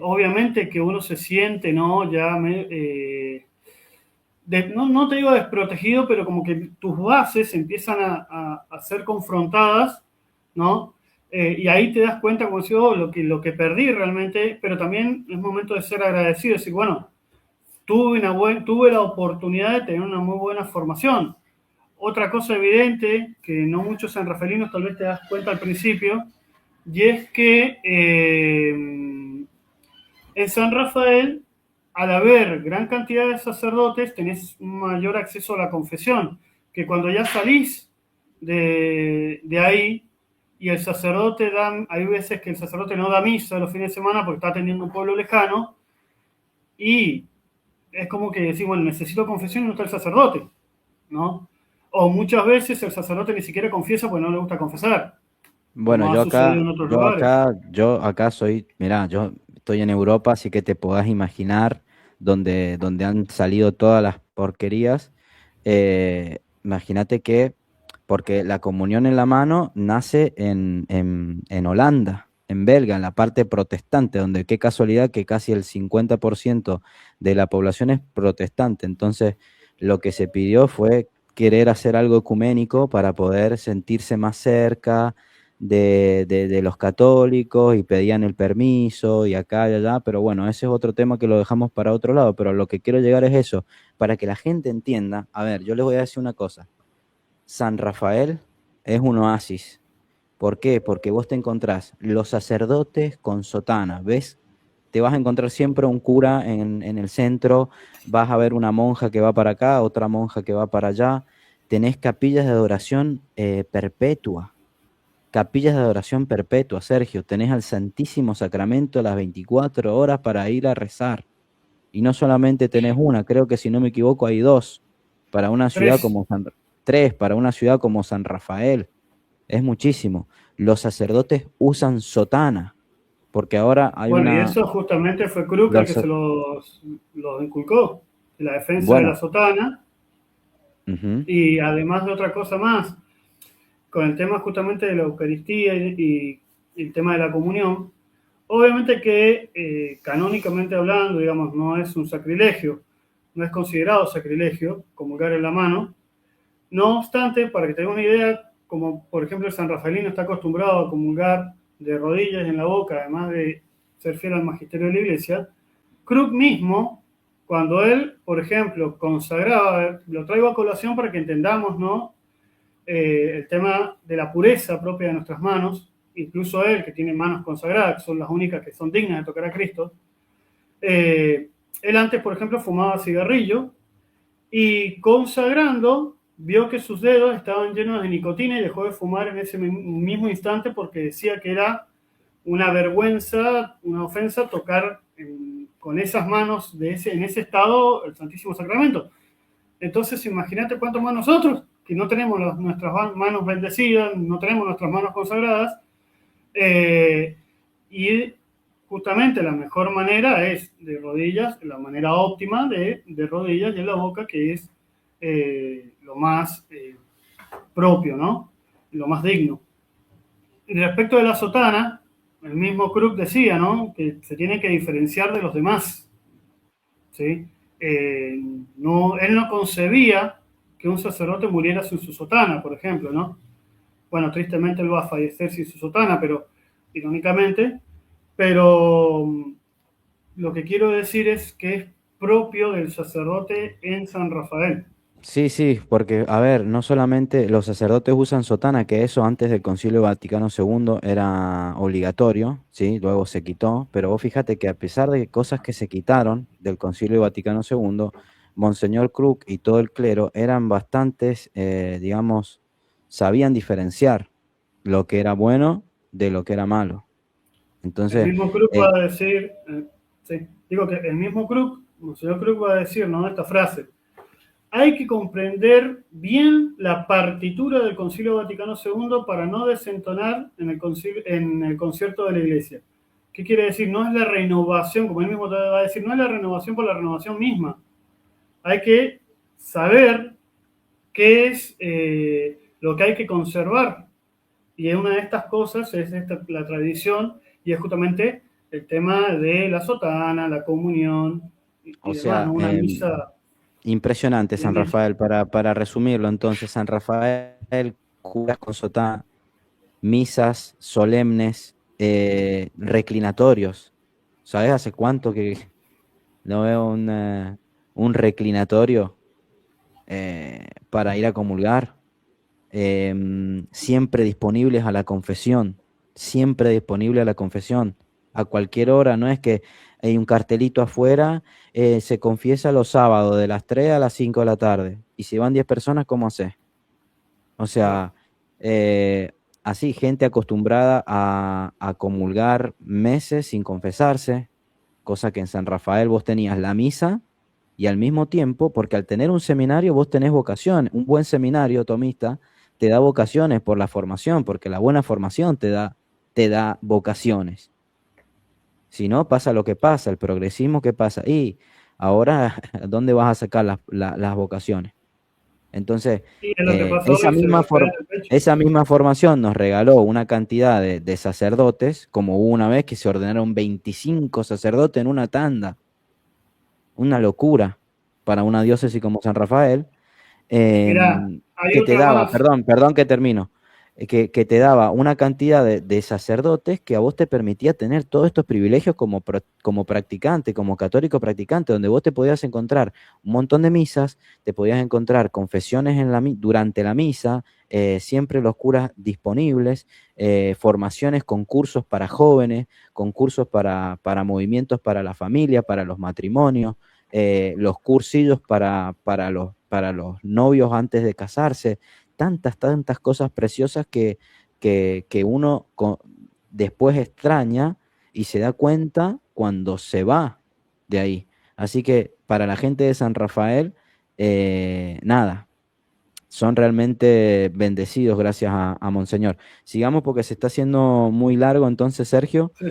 obviamente que uno se siente, ¿no? No te digo desprotegido, pero como que tus bases empiezan a ser confrontadas, ¿no? Y ahí te das cuenta, como decía, lo que perdí realmente, pero también es momento de ser agradecido, decir, bueno, tuve la oportunidad de tener una muy buena formación. Otra cosa evidente, que no muchos sanrafelinos tal vez te das cuenta al principio, y es que en San Rafael, al haber gran cantidad de sacerdotes, tenés un mayor acceso a la confesión, que cuando ya salís de ahí y el sacerdote da, hay veces que el sacerdote no da misa los fines de semana porque está atendiendo un pueblo lejano y es como que decís, bueno, necesito confesión y no está el sacerdote, ¿no? O muchas veces el sacerdote ni siquiera confiesa porque no le gusta confesar. como Bueno, ha sucedido en otros lugares. yo acá soy, mirá, yo estoy en Europa, así que te podás imaginar donde han salido todas las porquerías. Imagínate que, porque la comunión en la mano nace en Holanda, en Belga, en la parte protestante, donde qué casualidad que casi el 50% de la población es protestante. Entonces, lo que se pidió fue querer hacer algo ecuménico para poder sentirse más cerca de los católicos y pedían el permiso y acá y allá, pero bueno, ese es otro tema que lo dejamos para otro lado, pero lo que quiero llegar es eso, para que la gente entienda. A ver, yo les voy a decir una cosa: San Rafael es un oasis. ¿Por qué? Porque vos te encontrás los sacerdotes con sotana, ¿ves? Te vas a encontrar siempre un cura en el centro, vas a ver una monja que va para acá, otra monja que va para allá. Tenés capillas de adoración perpetua, capillas de adoración perpetua, Sergio. Tenés al Santísimo Sacramento las 24 horas para ir a rezar. Y no solamente tenés una, creo que si no me equivoco hay dos para una ciudad Tres. como tres para una ciudad como San Rafael. Es muchísimo. Los sacerdotes usan sotana, porque ahora hay Bueno, y una... eso justamente fue Krug el que los- los inculcó, la defensa de la bueno, sotana, ujú, y además de otra cosa más, con el tema justamente de la Eucaristía y el tema de la comunión, obviamente que canónicamente hablando, digamos, no es un sacrilegio, no es considerado sacrilegio comulgar en la mano. No obstante, para que tengan una idea, como por ejemplo el San Rafaelino está acostumbrado a comulgar de rodillas en la boca, además de ser fiel al magisterio de la iglesia, Krug mismo, cuando él, por ejemplo, consagraba, lo traigo a colación para que entendamos, ¿no? El tema de la pureza propia de nuestras manos, incluso él, que tiene manos consagradas, que son las únicas que son dignas de tocar a Cristo, eh, él antes, por ejemplo, fumaba cigarrillo y consagrando vio que sus dedos estaban llenos de nicotina y dejó de fumar en ese mismo instante porque decía que era una vergüenza, una ofensa tocar con esas manos en ese estado el Santísimo Sacramento. Entonces, imagínate cuánto más nosotros, que no tenemos nuestras manos bendecidas, no tenemos nuestras manos consagradas, eh, y justamente la mejor manera es de rodillas, la manera óptima de rodillas y en la boca, que es lo más propio, ¿no? Lo más digno. Y respecto de la sotana, el mismo Krug decía, ¿no? Que se tiene que diferenciar de los demás, ¿sí? No, él no concebía que un sacerdote muriera sin su sotana, por ejemplo, ¿no? Bueno, tristemente él va a fallecer sin su sotana, pero irónicamente, pero lo que quiero decir es que es propio del sacerdote en San Rafael. sí, sí, porque, a ver, no solamente los sacerdotes usan sotana, que eso antes del Concilio Vaticano II era obligatorio, ¿sí? Luego se quitó, pero vos fíjate que a pesar de cosas que se quitaron del Concilio Vaticano II, Monseñor Krug y todo el clero eran bastantes, digamos, sabían diferenciar lo que era bueno de lo que era malo. El Entonces, mismo Krug eh, va a decir, sí, digo que el mismo Krug, el señor Krug va a decir, ¿no? Esta frase: hay que comprender bien la partitura del Concilio Vaticano II para no desentonar en el concierto de la Iglesia. ¿Qué quiere decir? No es la renovación, como él mismo te va a decir, no es la renovación por la renovación misma. Hay que saber qué es lo que hay que conservar. Y una de estas cosas es la tradición y es justamente el tema de la sotana, la comunión y o demás, sea, ¿no? Una misa impresionante San bien hecha. Rafael. Para resumirlo, entonces, San Rafael, curas con sotana, misas solemnes, reclinatorios. ¿Sabes hace cuánto que no veo un reclinatorio para ir a comulgar? Siempre disponibles a la confesión, siempre disponible a la confesión, a cualquier hora. No es que hay un cartelito afuera, se confiesa los sábados de las 3 a las 5 de la tarde. Y si van 10 personas, ¿cómo haces? O Claro. sea, así, gente acostumbrada a comulgar meses sin confesarse, cosa que en San Rafael vos tenías la misa y al mismo tiempo, porque al tener un seminario vos tenés vocación, un buen seminario tomista te da vocaciones por la formación, porque la buena formación te da vocaciones. Si no, pasa lo que pasa, el progresismo que pasa. Y ahora, ¿dónde vas a sacar las vocaciones? Entonces, Y es lo que pasó y se golpea en el pecho. esa misma formación nos regaló una cantidad de sacerdotes, como hubo una vez que se ordenaron 25 sacerdotes en una tanda, una locura para una diócesis como San Rafael, Mirá, hay que te otra daba, más. perdón que termino, que te daba una cantidad de sacerdotes que a vos te permitía tener todos estos privilegios como, como practicante, como católico practicante, donde vos te podías encontrar un montón de misas, te podías encontrar confesiones durante la misa, siempre los curas disponibles, formaciones, concursos para jóvenes, concursos para movimientos para la familia, para los matrimonios, los cursillos para los novios antes de casarse, tantas cosas preciosas que uno después extraña y se da cuenta cuando se va de ahí. Así que para la gente de San Rafael, nada, son realmente bendecidos gracias a Monseñor. Sigamos porque se está haciendo muy largo, entonces, Sergio, Sí.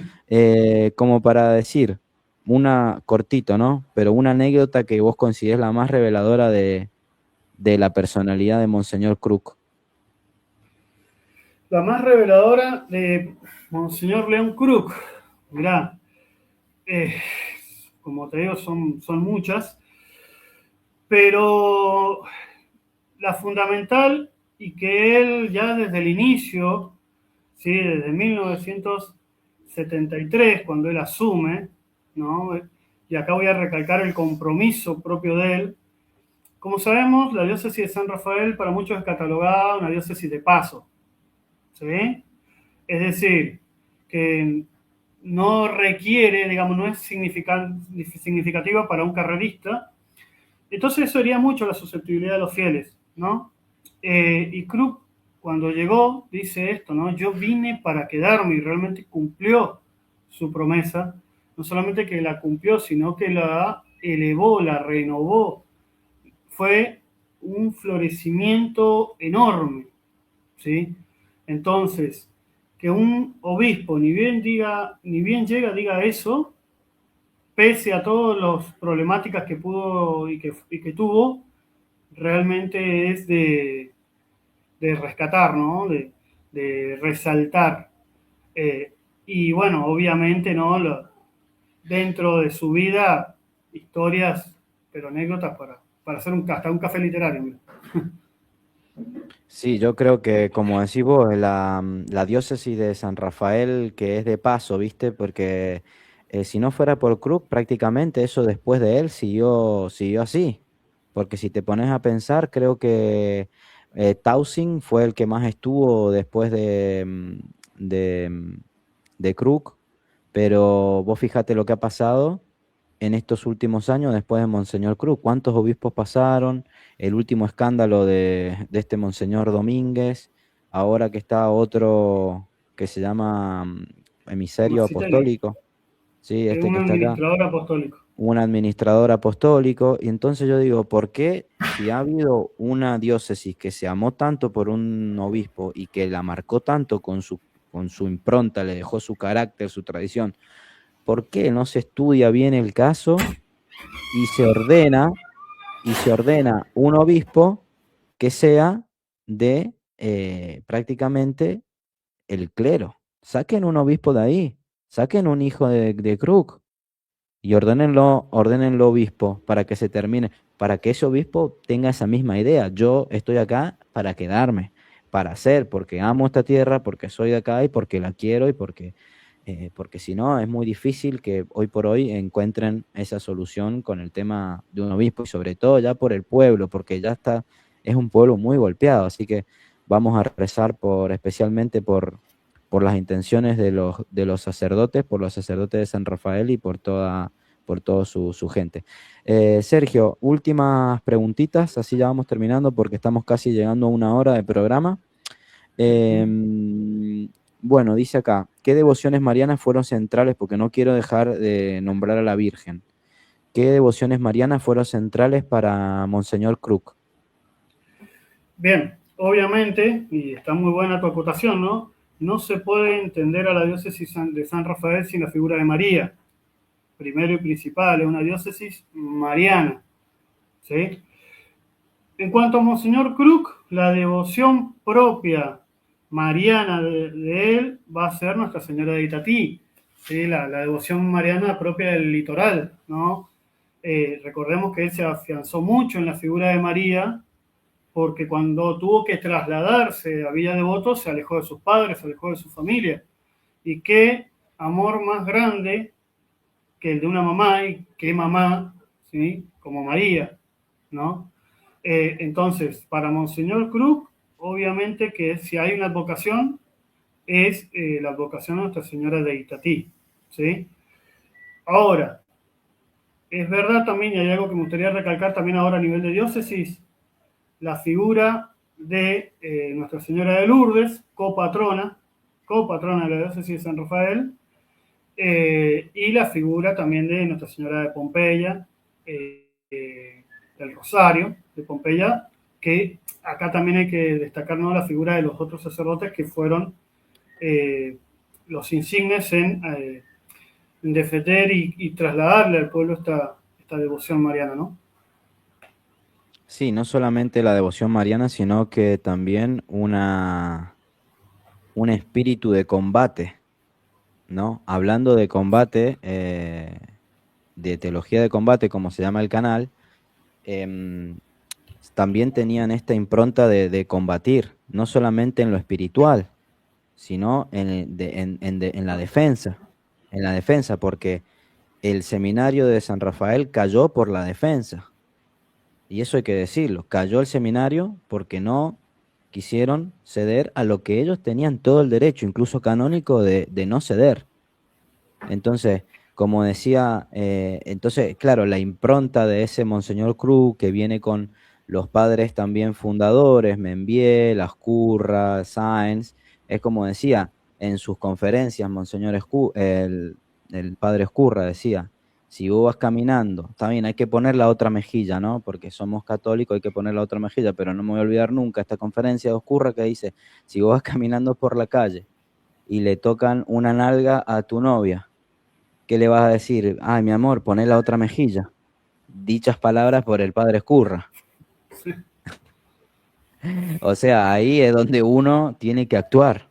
como para decir, una cortito, ¿no? Pero una anécdota que vos consideres la más reveladora de la personalidad de Monseñor Cruz. La más reveladora de Monseñor León Cruz. Mirá, eh, como te digo, son muchas, pero la fundamental y que él ya desde el inicio, ¿sí? Desde 1973, cuando él asume, ¿no? Y acá voy a recalcar el compromiso propio de él. Como sabemos, la diócesis de San Rafael para muchos es catalogada una diócesis de paso, ¿sí? Es decir, que no requiere, digamos, no es significativa para un carrerista. Entonces eso haría mucho la susceptibilidad de los fieles, ¿no? Y Krug, cuando llegó, dice esto, ¿no? Yo vine para quedarme y realmente cumplió su promesa. No solamente que la cumplió, sino que la elevó, la renovó. Fue un florecimiento enorme, ¿sí? Entonces, que un obispo ni bien llega, diga eso, pese a todas las problemáticas que pudo y que tuvo, realmente es de rescatar, ¿no? De resaltar. Eh, y bueno, obviamente, ¿no? Dentro de su vida, historias, pero anécdotas para hacer hasta un café literario. Mira. Sí, yo creo que, como decís vos, la diócesis de San Rafael, que es de paso, ¿viste? Porque si no fuera por Cruz, prácticamente eso después de él siguió así. Porque si te pones a pensar, creo que Taussig fue el que más estuvo después de Krug, pero vos fíjate lo que ha pasado en estos últimos años después de Monseñor Cruz. ¿Cuántos obispos pasaron? El último escándalo de este Monseñor Domínguez, ahora que está otro que se llama emisario Marcitelli, apostólico, sí, es este un que está acá, administrador apostólico. un administrador apostólico, y entonces yo digo, ¿por qué si ha habido una diócesis que se amó tanto por un obispo y que la marcó tanto con su impronta, le dejó su carácter, su tradición, ¿por qué no se estudia bien el caso y se ordena un obispo que sea de prácticamente el clero? Saquen un obispo de ahí, saquen un hijo de Krug y ordénenlo obispo para que se termine, para que ese obispo tenga esa misma idea. Yo estoy acá para quedarme, para hacer, porque amo esta tierra, porque soy de acá y porque la quiero y porque si no es muy difícil que hoy por hoy encuentren esa solución con el tema de un obispo y sobre todo ya por el pueblo, porque ya está, es un pueblo muy golpeado, así que vamos a rezar especialmente por las intenciones de los sacerdotes, por los sacerdotes de San Rafael y por toda su gente. Sergio, últimas preguntitas, así ya vamos terminando porque estamos casi llegando a una hora de programa. Bueno, dice acá, ¿qué devociones marianas fueron centrales? Porque no quiero dejar de nombrar a la Virgen. ¿Qué devociones marianas fueron centrales para Monseñor Krug? Bien, obviamente, y está muy buena tu acotación, ¿no? No se puede entender a la diócesis de San Rafael sin la figura de María. Primero y principal, es una diócesis mariana, ¿sí? En cuanto a Monseñor Krug, la devoción propia mariana de él va a ser Nuestra Señora de Itatí, ¿sí? La devoción mariana propia del litoral, ¿no? Recordemos que él se afianzó mucho en la figura de María, porque cuando tuvo que trasladarse a Villa Devoto se alejó de sus padres, se alejó de su familia. Y qué amor más grande que el de una mamá, y qué mamá, ¿sí? Como María, ¿no? Entonces, para Monseñor Cruz, obviamente que si hay una advocación, es la advocación a Nuestra Señora de Itatí, ¿sí? Ahora, es verdad también, y hay algo que me gustaría recalcar también ahora a nivel de diócesis, la figura de Nuestra Señora de Lourdes, copatrona de la diócesis de San Rafael, y la figura también de Nuestra Señora de Pompeya, del Rosario de Pompeya, que acá también hay que destacar, ¿no?, la figura de los otros sacerdotes que fueron los insignes en defender y trasladarle al pueblo esta devoción mariana, ¿no? Sí, no solamente la devoción mariana, sino que también un espíritu de combate, ¿no? Hablando de combate, de teología de combate, como se llama el canal, em, también tenían esta impronta de combatir, no solamente en lo espiritual, sino en la defensa, porque el seminario de San Rafael cayó por la defensa. Y eso hay que decirlo, cayó el seminario porque no quisieron ceder a lo que ellos tenían todo el derecho, incluso canónico, de no ceder. Entonces, como decía, entonces, claro, la impronta de ese Monseñor Cruz que viene con los padres también fundadores, Membiel, Lascurra, Sáenz, es como decía en sus conferencias, el padre Escurra decía, si vos vas caminando, está bien, hay que poner la otra mejilla, ¿no? Porque somos católicos, hay que poner la otra mejilla, pero no me voy a olvidar nunca esta conferencia de Escurra que dice, si vos vas caminando por la calle y le tocan una nalga a tu novia, ¿qué le vas a decir? Ay, mi amor, poné la otra mejilla. Dichas palabras por el padre Escurra. Sí. O sea, ahí es donde uno tiene que actuar.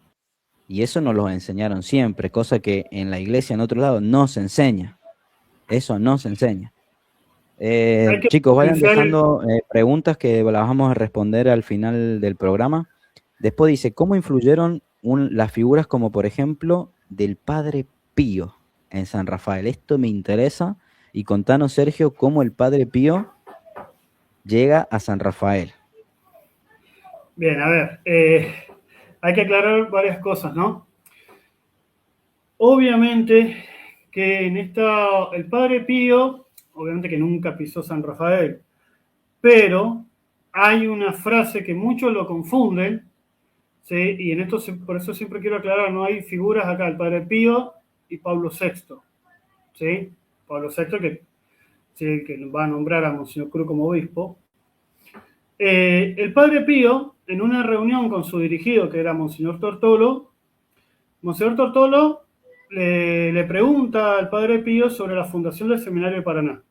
Y eso nos lo enseñaron siempre, cosa que en la iglesia en otro lado no se enseña. Eso no se enseña. Hay que Chicos, vayan potenciar dejando preguntas que las vamos a responder al final del programa. Después dice, ¿cómo influyeron las figuras como por ejemplo del Padre Pío en San Rafael? Esto me interesa y contanos, Sergio, cómo el Padre Pío llega a San Rafael. Bien, a ver, hay que aclarar varias cosas, ¿no? Obviamente que el Padre Pío, obviamente que nunca pisó San Rafael, pero hay una frase que muchos lo confunden, ¿sí? Y en esto por eso siempre quiero aclarar, no hay figuras acá, el Padre Pío y Pablo VI, ¿sí? Pablo VI que, sí, que va a nombrar a Monseñor Cruz como obispo. El Padre Pío, en una reunión con su dirigido, que era Monseñor Tortolo, le pregunta al Padre Pío sobre la fundación del Seminario de Paraná,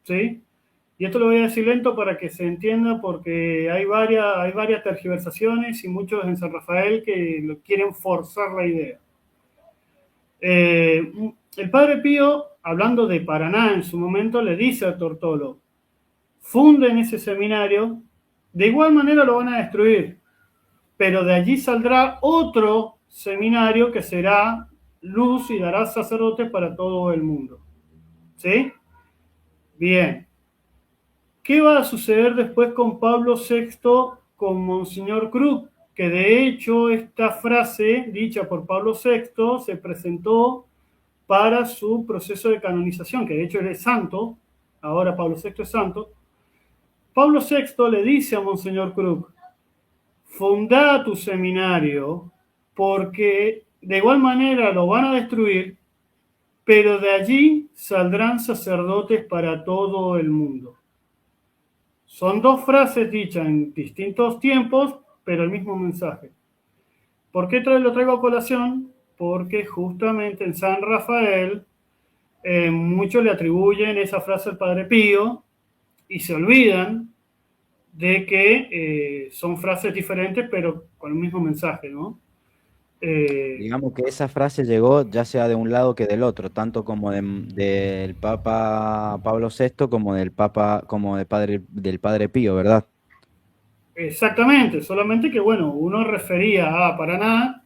¿sí? Y esto lo voy a decir lento para que se entienda porque hay varias tergiversaciones y muchos en San Rafael que lo quieren forzar la idea. El Padre Pío, hablando de Paraná en su momento, le dice a Tortolo, funden ese seminario, de igual manera lo van a destruir, pero de allí saldrá otro seminario que será luz y dará sacerdotes para todo el mundo. ¿Sí? Bien. ¿Qué va a suceder después con Pablo VI, con Monseñor Cruz? Que de hecho esta frase dicha por Pablo VI se presentó para su proceso de canonización, que de hecho él es santo, ahora Pablo VI es santo. Pablo VI le dice a Monseñor Cruz, fundá tu seminario porque de igual manera lo van a destruir, pero de allí saldrán sacerdotes para todo el mundo. Son dos frases dichas en distintos tiempos, pero el mismo mensaje. ¿Por qué lo traigo a colación? Porque justamente en San Rafael muchos le atribuyen esa frase al Padre Pío y se olvidan de que son frases diferentes, pero con el mismo mensaje, ¿no? Digamos que esa frase llegó ya sea de un lado que del otro, tanto como del Papa Pablo VI como del Papa, como del Padre Pío, ¿verdad? Exactamente, solamente que, bueno, uno refería a Paraná,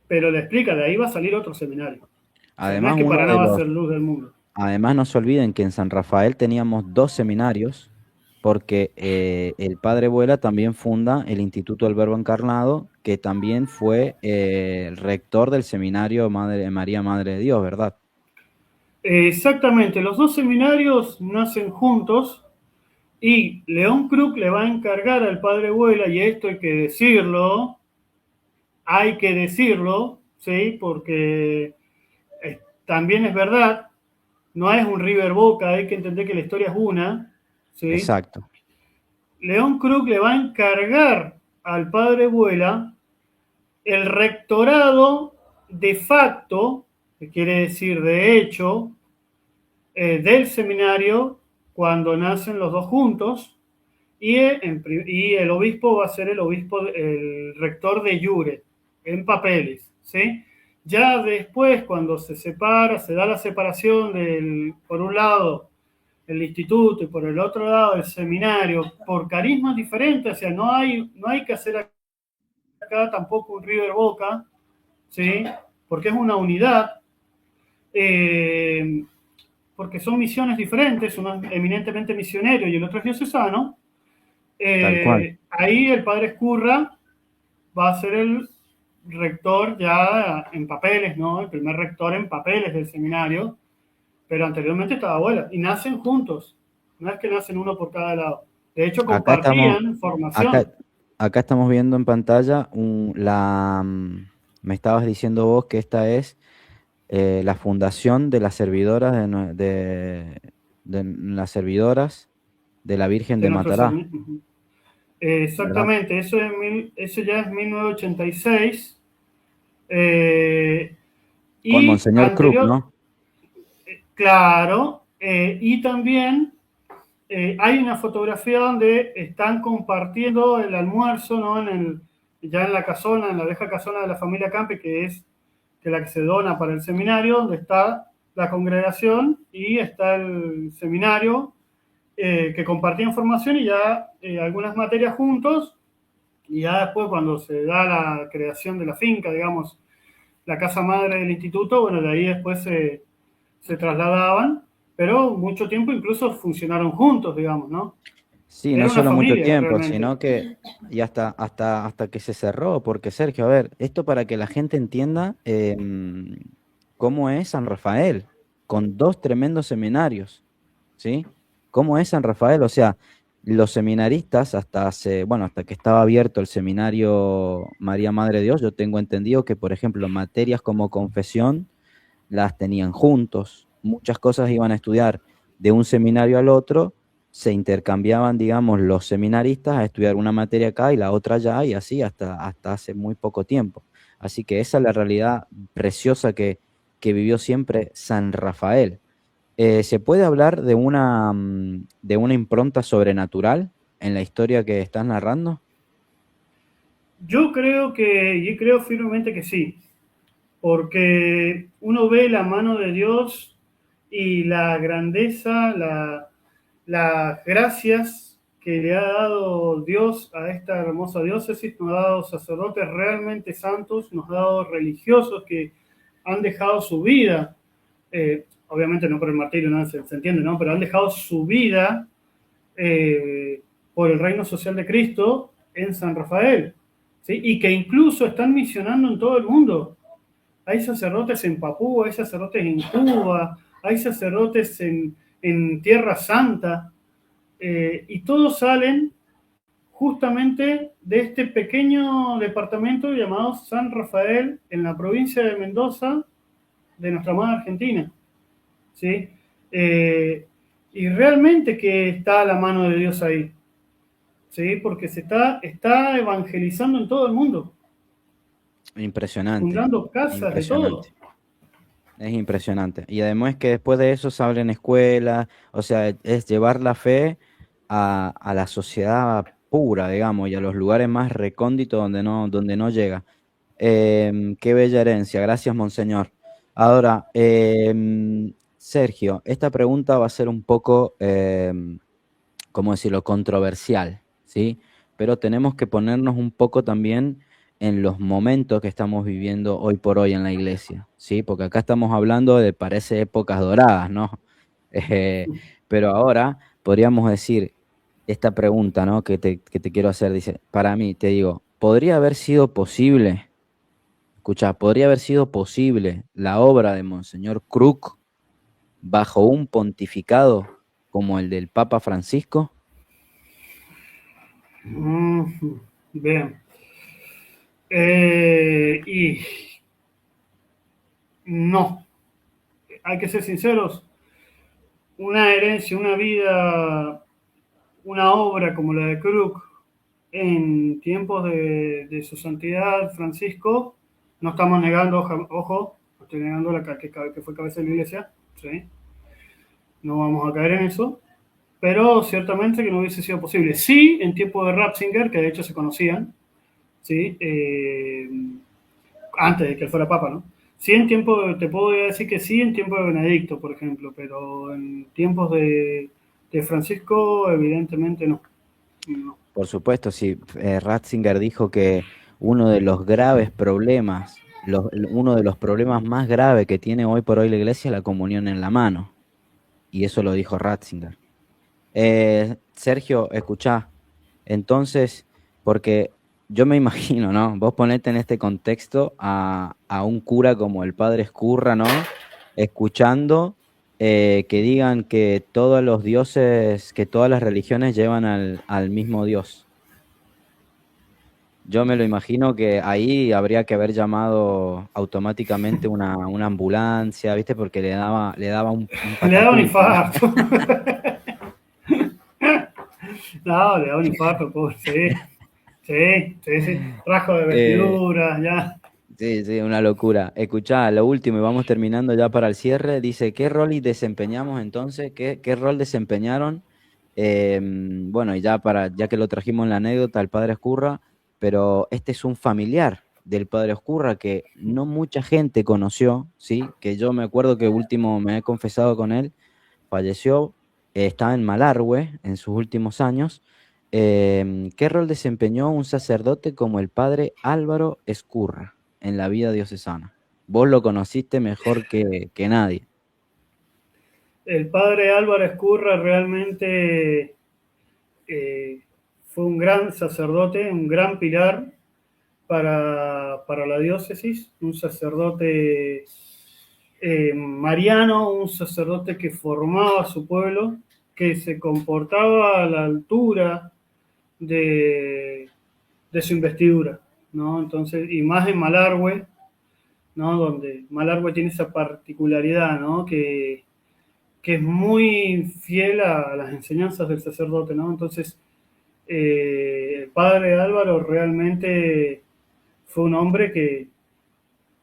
pero le explica, de ahí va a salir otro seminario. O sea, no es Además, que Paraná va a ser luz del mundo. además no se olviden que en San Rafael teníamos dos seminarios, porque el Padre Vuela también funda el Instituto del Verbo Encarnado, que también fue el rector del seminario María Madre de Dios, ¿verdad? Exactamente, los dos seminarios nacen juntos y León Krug le va a encargar al Padre Vuela, y esto hay que decirlo, ¿sí? Porque también es verdad, no es un River Boca, hay que entender que la historia es una, ¿sí? Exacto. León Krug le va a encargar al Padre Vuela el rectorado de facto, que quiere decir de hecho, del seminario cuando nacen los dos juntos, y el obispo va a ser el rector de jure, en papeles, ¿sí? Ya después, cuando se separa, se da la separación por un lado, el instituto y por el otro lado el seminario, por carismas diferentes, o sea, no hay que hacer acá tampoco un River Boca, ¿sí? Porque es una unidad, eh, porque son misiones diferentes, uno es eminentemente misionero y el otro es diocesano. Tal cual. Ahí el padre Escurra va a ser el rector ya en papeles, ¿no? El primer rector en papeles del seminario, pero anteriormente estaba abuela, y nacen juntos, no es que nacen uno por cada lado. De hecho, Acá estamos, compartían acá, formación. acá estamos viendo en pantalla me estabas diciendo vos que esta es la fundación de las servidoras de las servidoras de la Virgen De de nuestro Matará, seminario. ¿verdad? Exactamente, eso ya es 1986. Eh, Con y Monseñor Krug, anterior, ¿no? claro, y también hay una fotografía donde están compartiendo el almuerzo, ¿no? Ya en la casona, en la vieja casona de la familia Campe, que es la que se dona para el seminario, donde está la congregación y está el seminario, que compartía información y ya algunas materias juntos, y ya después cuando se da la creación de la finca, digamos, la casa madre del instituto, bueno, de ahí después se trasladaban, pero mucho tiempo incluso funcionaron juntos, digamos, ¿no? Sí, no Era una solo mucho familia tiempo, realmente. sino que y hasta que se cerró, porque Sergio, a ver, esto para que la gente entienda cómo es San Rafael, con dos tremendos seminarios, ¿sí? ¿Cómo es San Rafael? O sea, los seminaristas hasta hace, bueno, hasta que estaba abierto el seminario María Madre de Dios, yo tengo entendido que, por ejemplo, materias como confesión las tenían juntos, muchas cosas iban a estudiar de un seminario al otro, se intercambiaban, digamos, los seminaristas a estudiar una materia acá y la otra allá, y así hasta hace muy poco tiempo. Así que esa es la realidad preciosa que vivió siempre San Rafael. ¿Se puede hablar de una impronta sobrenatural en la historia que estás narrando? Yo creo firmemente que sí, porque uno ve la mano de Dios y la grandeza, las gracias que le ha dado Dios a esta hermosa diócesis, nos ha dado sacerdotes realmente santos, nos ha dado religiosos que han dejado su vida, obviamente no por el martirio, ¿no? Se entiende, ¿no? Pero han dejado su vida eh, por el reino social de Cristo en San Rafael, ¿sí? Y que incluso están misionando en todo el mundo. Hay sacerdotes en Papúa, hay sacerdotes en Cuba, hay sacerdotes en Tierra Santa, y todos salen justamente de este pequeño departamento llamado San Rafael en la provincia de Mendoza, de nuestra amada Argentina, ¿sí? Eh, y realmente que está la mano de Dios ahí, ¿sí? Porque está evangelizando en todo el mundo, Impresionante, fundando casas de todo. impresionante. Es impresionante. Y además que después de eso se abren escuelas, o sea, es llevar la fe a la sociedad pura, digamos, y a los lugares más recónditos donde no llega. Qué bella herencia, gracias, Monseñor. Ahora, Sergio, esta pregunta va a ser un poco, ¿cómo decirlo?, controversial, ¿sí? Pero tenemos que ponernos un poco también en los momentos que estamos viviendo hoy por hoy en la iglesia, ¿sí? Porque acá estamos hablando de, parece, épocas doradas, ¿no? Eh, pero ahora podríamos decir esta pregunta, ¿no? Que te quiero hacer, dice, para mí, te digo, ¿podría haber sido posible, escucha, podría haber sido posible la obra de Monseñor Krug bajo un pontificado como el del Papa Francisco? Bien. Y no, hay que ser sinceros, una herencia, una vida, una obra como la de Krug en tiempos de su santidad Francisco, no estamos negando, ojo, no estoy negando que fue cabeza de la iglesia, ¿sí? No vamos a caer en eso, pero ciertamente que no hubiese sido posible. Sí, en tiempo de Ratzinger, que de hecho se conocían, ¿sí? Antes de que él fuera papa, ¿no? Sí, en tiempo, te puedo decir que sí, en tiempo de Benedicto, por ejemplo, pero en tiempos de Francisco, evidentemente no. No. Por supuesto, sí, Ratzinger dijo que uno de los graves problemas, uno de los problemas más graves que tiene hoy por hoy la iglesia es la comunión en la mano. Y eso lo dijo Ratzinger. Sergio, escuchá, entonces, porque yo me imagino, ¿no? Vos ponete en este contexto a un cura como el padre Escurra, ¿no? Escuchando que digan que todos los dioses, que todas las religiones llevan al mismo Dios. Yo me lo imagino que ahí habría que haber llamado automáticamente una ambulancia, ¿viste? Porque le daba un Le da un patatús, ¿no? infarto. No, le da un infarto, pobre. Sí, sí, sí, sí. Rasgo de Eh, vestiduras, ya. sí, sí, una locura. Escuchá, lo último, y vamos terminando ya para el cierre. Dice, ¿qué rol y desempeñamos entonces? ¿Qué rol desempeñaron? Bueno, y ya que lo trajimos en la anécdota, el padre Escurra, pero este es un familiar del padre Escurra que no mucha gente conoció, ¿sí? Que yo me acuerdo que último me he confesado con él, falleció, estaba en Malargüe en sus últimos años. ¿Qué rol desempeñó un sacerdote como el padre Álvaro Escurra en la vida diocesana? Vos lo conociste mejor que nadie. El padre Álvaro Escurra realmente eh, fue un gran sacerdote, un gran pilar para la diócesis, un sacerdote mariano, un sacerdote que formaba a su pueblo, que se comportaba a la altura de, de su investidura, ¿no? Entonces, y más en Malargüe, ¿no? Donde Malargüe tiene esa particularidad, ¿no? Que es muy fiel a las enseñanzas del sacerdote, ¿no? Entonces, el padre Álvaro realmente fue un hombre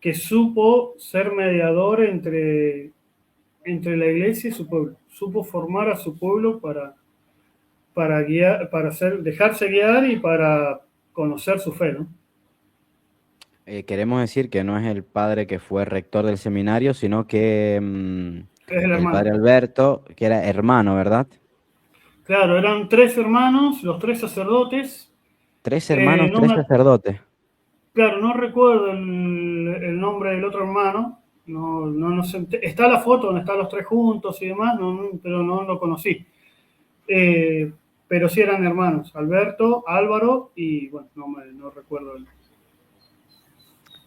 que supo ser mediador entre la iglesia y su pueblo, supo formar a su pueblo para guiar, dejarse guiar y para conocer su fe, ¿no? Queremos decir que no es el padre que fue rector del seminario, sino que Es el el padre hermano. Alberto, que era hermano, ¿verdad? Claro, eran tres hermanos, los tres sacerdotes. Tres hermanos, No tres me, sacerdotes. claro, no recuerdo el nombre del otro hermano. No, no, no sé. Está la foto donde están los tres juntos y demás, pero no lo conocí. Eh, pero sí eran hermanos, Alberto, Álvaro y bueno, no recuerdo el.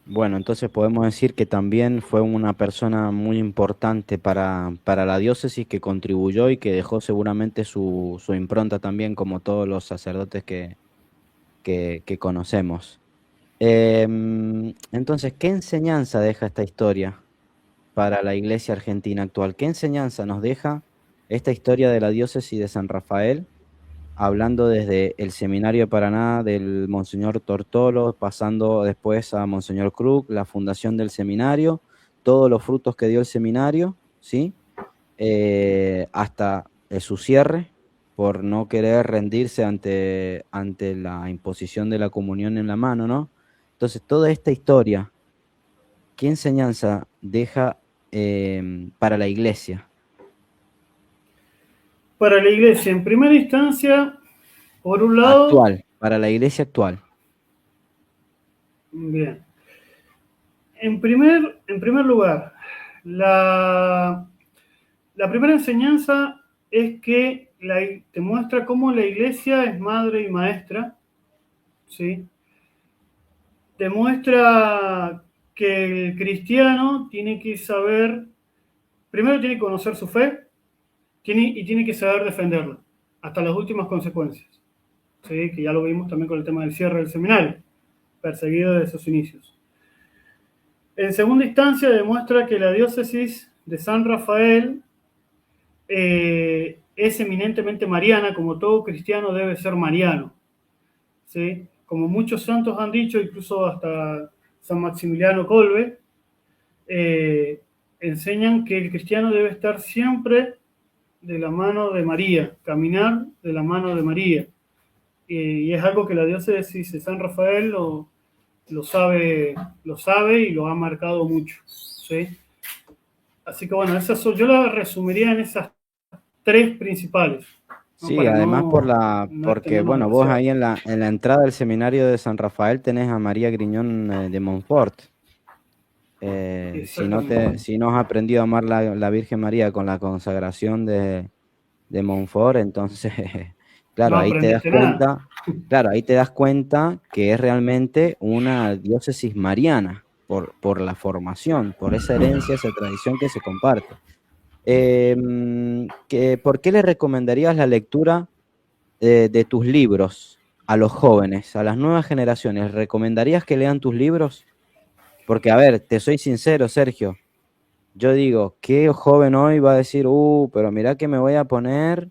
Bueno, entonces podemos decir que también fue una persona muy importante para la diócesis que contribuyó y que dejó seguramente su impronta también, como todos los sacerdotes que conocemos. Entonces, ¿qué enseñanza deja esta historia para la iglesia argentina actual? ¿Qué enseñanza nos deja esta historia de la diócesis de San Rafael? hablando desde el Seminario de Paraná del Monseñor Tortolo, pasando después a Monseñor Krug, la fundación del seminario, todos los frutos que dio el seminario, ¿sí? Hasta su cierre, por no querer rendirse ante la imposición de la comunión en la mano, ¿no? Entonces, toda esta historia, ¿qué enseñanza deja para la iglesia Para la iglesia, en primera instancia, por un lado, actual, para la iglesia actual? bien. En primer lugar, la, la primera enseñanza es que te muestra cómo la iglesia es madre y maestra, ¿sí? Te muestra que el cristiano tiene que saber, primero tiene que conocer su fe, y tiene que saber defenderla, hasta las últimas consecuencias, ¿sí? Que ya lo vimos también con el tema del cierre del seminario, perseguido desde sus inicios. En segunda instancia, demuestra que la diócesis de San Rafael es eminentemente mariana, como todo cristiano debe ser mariano, ¿sí? Como muchos santos han dicho, incluso hasta San Maximiliano Kolbe, eh, enseñan que el cristiano debe estar siempre de la mano de María, caminar de la mano de María. Y es algo que la diócesis de San Rafael lo sabe y lo ha marcado mucho, ¿sí? Así que bueno, yo la resumiría en esas tres principales, ¿no? Sí, Para además no porque extendernos bueno, vos demasiado. ahí en la entrada del seminario de San Rafael tenés a María Griñón de Montfort. Exactamente. Si no has aprendido a amar la Virgen María con la consagración de Montfort, entonces, claro, No ahí te das aprendiste nada. cuenta, claro, ahí te das cuenta que es realmente una diócesis mariana por la formación, por esa herencia, esa tradición que se comparte. ¿Por qué le recomendarías la lectura de tus libros a los jóvenes, a las nuevas generaciones? ¿Recomendarías que lean tus libros? Porque, a ver, te soy sincero, Sergio. Yo digo, ¿qué joven hoy va a decir, pero mira que me voy a poner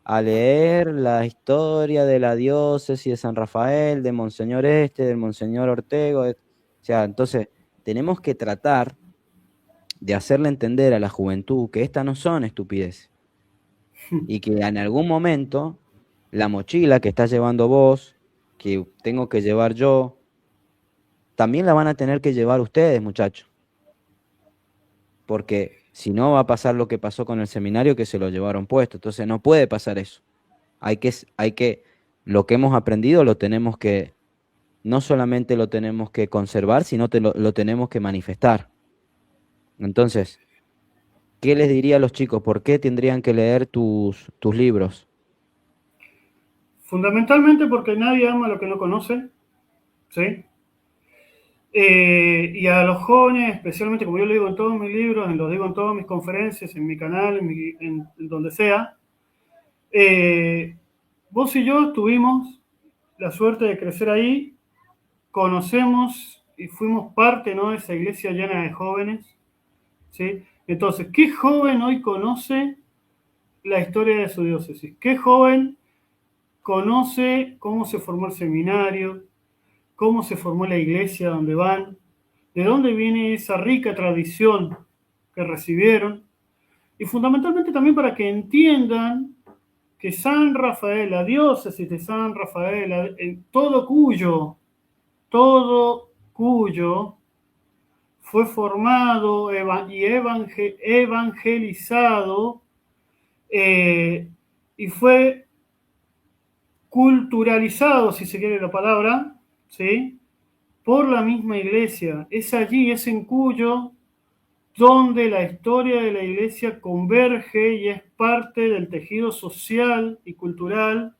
a leer la historia de la diócesis de San Rafael, de Monseñor del Monseñor Ortego? O sea, entonces, tenemos que tratar de hacerle entender a la juventud que estas no son estupideces y que en algún momento la mochila que estás llevando vos, que tengo que llevar yo, también la van a tener que llevar ustedes, muchachos, porque si no va a pasar lo que pasó con el seminario, que se lo llevaron puesto. Entonces no puede pasar eso. Lo que hemos aprendido lo tenemos que, no solamente lo tenemos que conservar, sino lo tenemos que manifestar. Entonces, ¿qué les diría a los chicos? ¿Por qué tendrían que leer tus libros? Fundamentalmente porque nadie ama lo que no conoce, ¿sí? Y a los jóvenes, especialmente como yo lo digo en todos mis libros, lo digo en todas mis conferencias, en mi canal, en donde sea, eh, vos y yo tuvimos la suerte de crecer ahí, conocemos y fuimos parte, ¿no?, de esa iglesia llena de jóvenes, ¿sí? Entonces, ¿qué joven hoy conoce la historia de su diócesis? ¿Qué joven conoce cómo se formó el seminario, cómo se formó la iglesia donde van, de dónde viene esa rica tradición que recibieron? Y fundamentalmente también para que entiendan que San Rafael, la diócesis de San Rafael, todo cuyo fue formado y evangelizado, eh, y fue culturalizado, si se quiere la palabra, ¿sí?, por la misma iglesia. Es allí, es en Cuyo, donde la historia de la iglesia converge y es parte del tejido social y cultural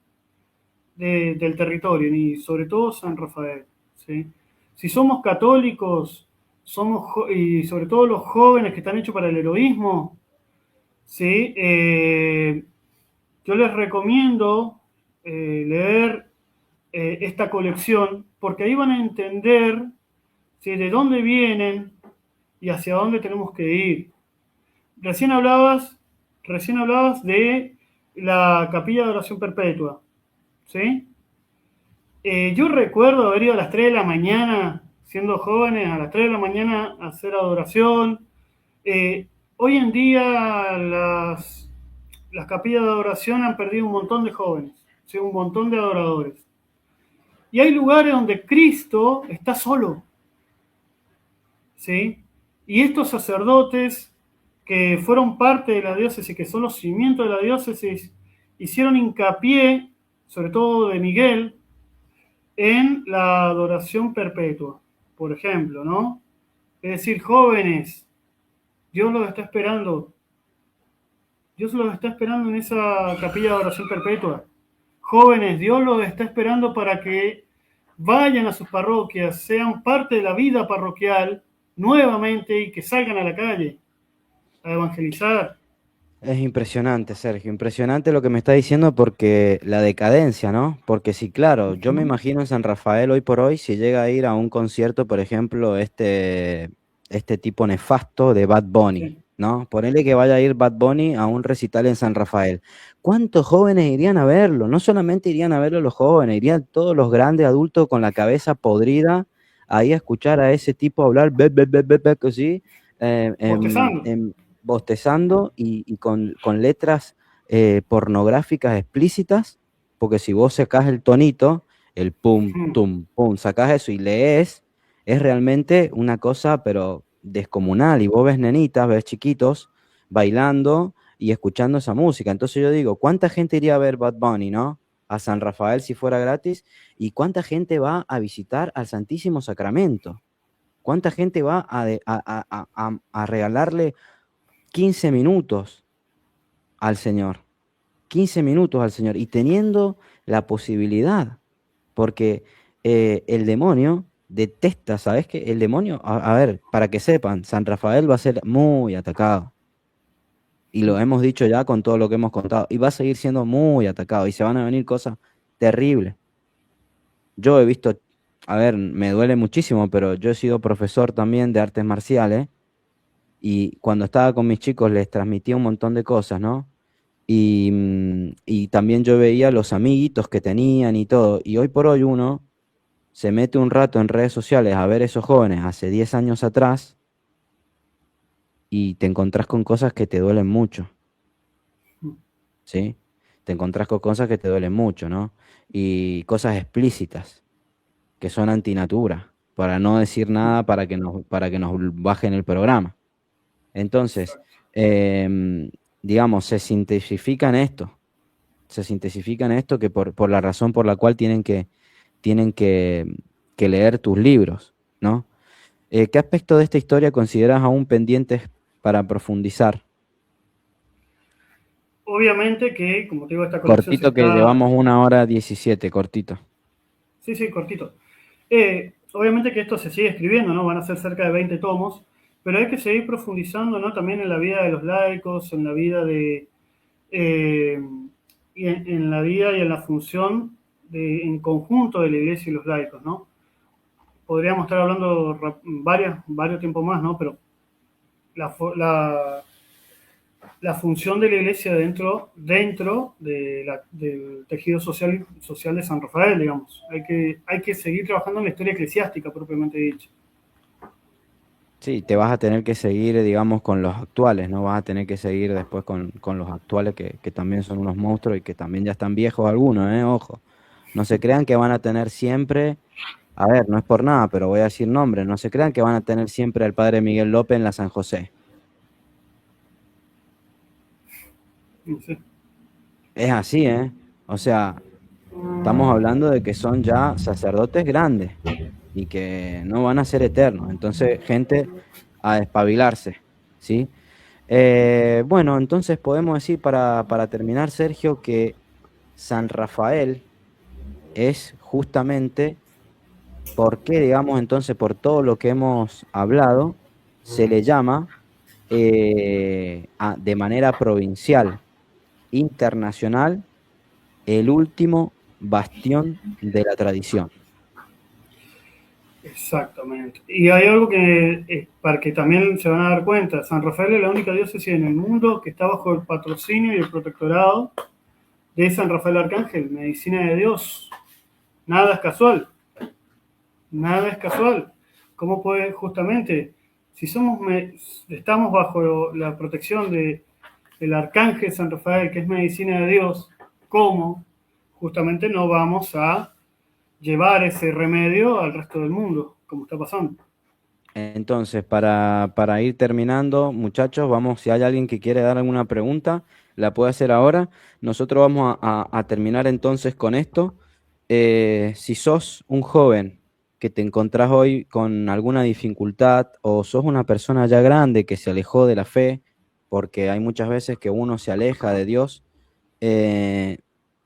del territorio, y sobre todo San Rafael, ¿sí? Si somos católicos, y sobre todo los jóvenes que están hechos para el heroísmo, ¿sí? Yo les recomiendo leer esta colección, porque ahí van a entender, ¿sí?, de dónde vienen y hacia dónde tenemos que ir. Recién hablabas de la capilla de oración perpetua. ¿sí? Yo recuerdo haber ido a las 3 de la mañana, siendo jóvenes, a las 3 de la mañana a hacer adoración. Hoy en día las capillas de adoración han perdido un montón de jóvenes, ¿sí? Un montón de adoradores. Y hay lugares donde Cristo está solo, ¿sí? Y estos sacerdotes que fueron parte de la diócesis, que son los cimientos de la diócesis, hicieron hincapié, sobre todo de Miguel, en la adoración perpetua, por ejemplo, ¿no? Es decir, jóvenes, Dios los está esperando. Dios los está esperando en esa capilla de adoración perpetua. Jóvenes, Dios los está esperando para que vayan a sus parroquias, sean parte de la vida parroquial nuevamente y que salgan a la calle a evangelizar. Es impresionante, Sergio, impresionante lo que me está diciendo porque la decadencia, ¿no? Porque sí, claro, yo me Uh-huh. imagino en San Rafael hoy por hoy, si llega a ir a un concierto, por ejemplo, este tipo nefasto de Bad Bunny, Sí. ¿no? Ponele que vaya a ir Bad Bunny a un recital en San Rafael. ¿Cuántos jóvenes irían a verlo? No solamente irían a verlo los jóvenes, irían todos los grandes adultos con la cabeza podrida ahí a escuchar a ese tipo hablar, así, eh, em, Bostezando. em, bostezando y con letras pornográficas explícitas, porque si vos sacás el tonito, el pum, Uh-huh. tum, pum, sacás eso y lees, es realmente una cosa, pero descomunal. Y vos ves nenitas, ves chiquitos bailando y escuchando esa música. Entonces yo digo, ¿cuánta gente iría a ver Bad Bunny, no? A San Rafael si fuera gratis, y cuánta gente va a visitar al Santísimo Sacramento. ¿Cuánta gente va a regalarle 15 minutos al Señor? 15 minutos al Señor y teniendo la posibilidad, porque el demonio detesta, ¿sabes qué? El demonio, a ver, para que sepan, San Rafael va a ser muy atacado. Y lo hemos dicho ya con todo lo que hemos contado. Y va a seguir siendo muy atacado. Y se van a venir cosas terribles. Yo he visto, a ver, me duele muchísimo, pero yo he sido profesor también de artes marciales. Y cuando estaba con mis chicos les transmitía un montón de cosas, ¿no? Y también yo veía los amiguitos que tenían y todo. Y hoy por hoy uno se mete un rato en redes sociales a ver esos jóvenes hace 10 años atrás y te encontrás con cosas que te duelen mucho, ¿sí? Te encontrás con cosas que te duelen mucho, ¿no? Y cosas explícitas que son antinatura, para no decir nada para que nos bajen el programa. Entonces, em, digamos, se sintetizan esto que por la razón por la cual tienen que leer tus libros, ¿no? ¿Qué aspecto de esta historia consideras aún pendientes para profundizar? Obviamente que, como te digo, esta colección se Cortito que está... llevamos 1 hora 17, cortito. Sí, sí, cortito. Obviamente que esto se sigue escribiendo, ¿no? Van a ser cerca de 20 tomos, pero hay que seguir profundizando, ¿no? También en la vida de los laicos, en la vida de... eh, y en la vida y en la función en conjunto de la iglesia y los laicos, ¿no? Podríamos estar hablando varios tiempos más, ¿no? Pero la, la, la función de la iglesia dentro del tejido social de San Rafael, digamos. Hay que seguir trabajando en la historia eclesiástica, propiamente dicha. Sí, te vas a tener que seguir, digamos, con los actuales, ¿no? Vas a tener que seguir después con los actuales que también son unos monstruos y que también ya están viejos algunos, ¿eh? Ojo. No se crean que van a tener siempre, a ver, no es por nada, pero voy a decir nombres, no se crean que van a tener siempre al padre Miguel López en la San José. Sí, Es así, ¿eh? O sea, estamos hablando de que son ya sacerdotes grandes y que no van a ser eternos. Entonces, gente, a despabilarse, ¿sí? Bueno, entonces podemos decir para terminar, Sergio, que San Rafael es justamente, ¿por qué, digamos, entonces, por todo lo que hemos hablado, se le llama de manera provincial, internacional, el último bastión de la tradición? exactamente. Y hay algo que, para que también se van a dar cuenta, San Rafael es la única diócesis en el mundo que está bajo el patrocinio y el protectorado de San Rafael Arcángel, medicina de Dios. Nada es casual, nada es casual. ¿Cómo puede, justamente, si estamos bajo la protección del Arcángel San Rafael, que es medicina de Dios, cómo justamente no vamos a llevar ese remedio al resto del mundo, como está pasando? Entonces, para ir terminando, muchachos, vamos, si hay alguien que quiere dar alguna pregunta, la puede hacer ahora. Nosotros vamos a terminar entonces con esto. Si sos un joven que te encontrás hoy con alguna dificultad o sos una persona ya grande que se alejó de la fe, porque hay muchas veces que uno se aleja de Dios, eh,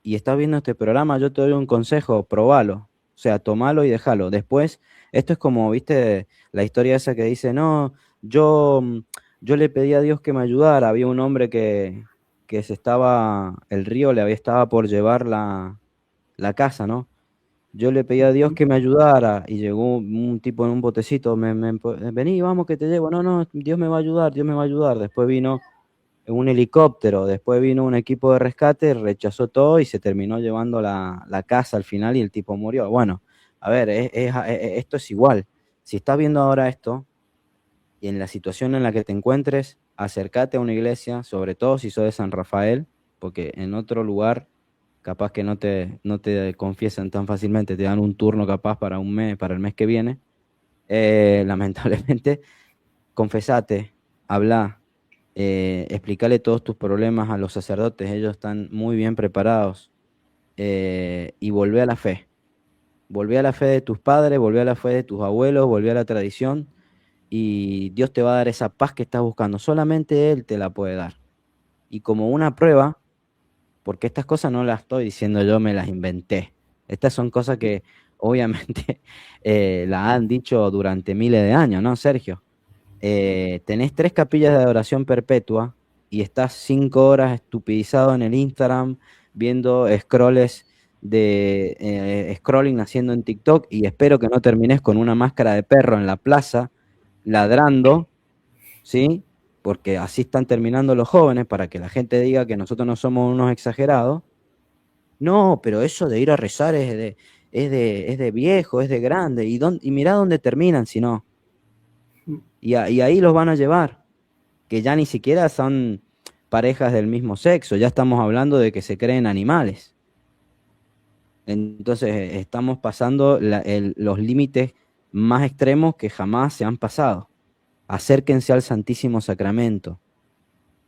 y estás viendo este programa, yo te doy un consejo, probalo, o sea, tomalo y déjalo. Después, esto es como, viste, la historia esa que dice, no, yo, yo le pedí a Dios que me ayudara. Había un hombre que el río estaba por llevar la casa, ¿no? Yo le pedí a Dios que me ayudara y llegó un tipo en un botecito, vení, vamos que te llevo. No, no, Dios me va a ayudar, Dios me va a ayudar. Después vino un helicóptero, después vino un equipo de rescate, rechazó todo y se terminó llevando la casa al final y el tipo murió. Bueno, a ver, esto es igual. Si estás viendo ahora esto y en la situación en la que te encuentres, acércate a una iglesia, sobre todo si sos de San Rafael, porque en otro lugar capaz que no te confiesan tan fácilmente, te dan un turno capaz para un mes, para el mes que viene. Lamentablemente, confesate, habla, explícale todos tus problemas a los sacerdotes, ellos están muy bien preparados, y volvé a la fe. Volvé a la fe de tus padres, volvé a la fe de tus abuelos, volvé a la tradición y Dios te va a dar esa paz que estás buscando. Solamente Él te la puede dar. Y como una prueba, porque estas cosas no las estoy diciendo yo, me las inventé. Estas son cosas que obviamente las han dicho durante miles de años, ¿no, Sergio? Tenés 3 capillas de adoración perpetua y estás 5 horas estupidizado en el Instagram viendo scrolling haciendo en TikTok y espero que no termines con una máscara de perro en la plaza ladrando, ¿sí? Porque así están terminando los jóvenes para que la gente diga que nosotros no somos unos exagerados. No, pero eso de ir a rezar es de viejo, es de grande. ¿Y mirá dónde terminan si no? Y ahí los van a llevar, que ya ni siquiera son parejas del mismo sexo, ya estamos hablando de que se creen animales. Entonces estamos pasando los límites más extremos que jamás se han pasado. Acérquense al Santísimo Sacramento,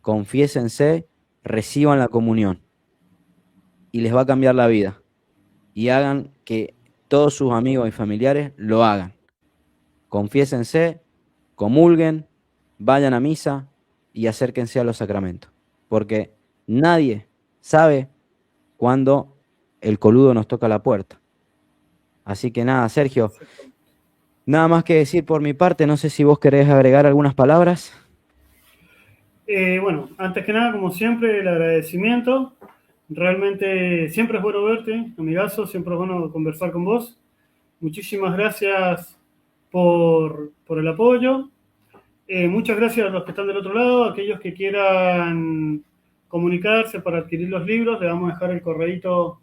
confiésense, reciban la comunión y les va a cambiar la vida. Y hagan que todos sus amigos y familiares lo hagan. Confiésense, comulguen, vayan a misa y acérquense a los sacramentos. Porque nadie sabe cuándo el coludo nos toca la puerta. Así que nada, Sergio, nada más que decir por mi parte. No sé si vos querés agregar algunas palabras. Bueno, antes que nada, como siempre, el agradecimiento. Realmente siempre es bueno verte, amigazo, siempre es bueno conversar con vos. Muchísimas gracias por el apoyo. Muchas gracias a los que están del otro lado, aquellos que quieran comunicarse para adquirir los libros, le vamos a dejar el correíto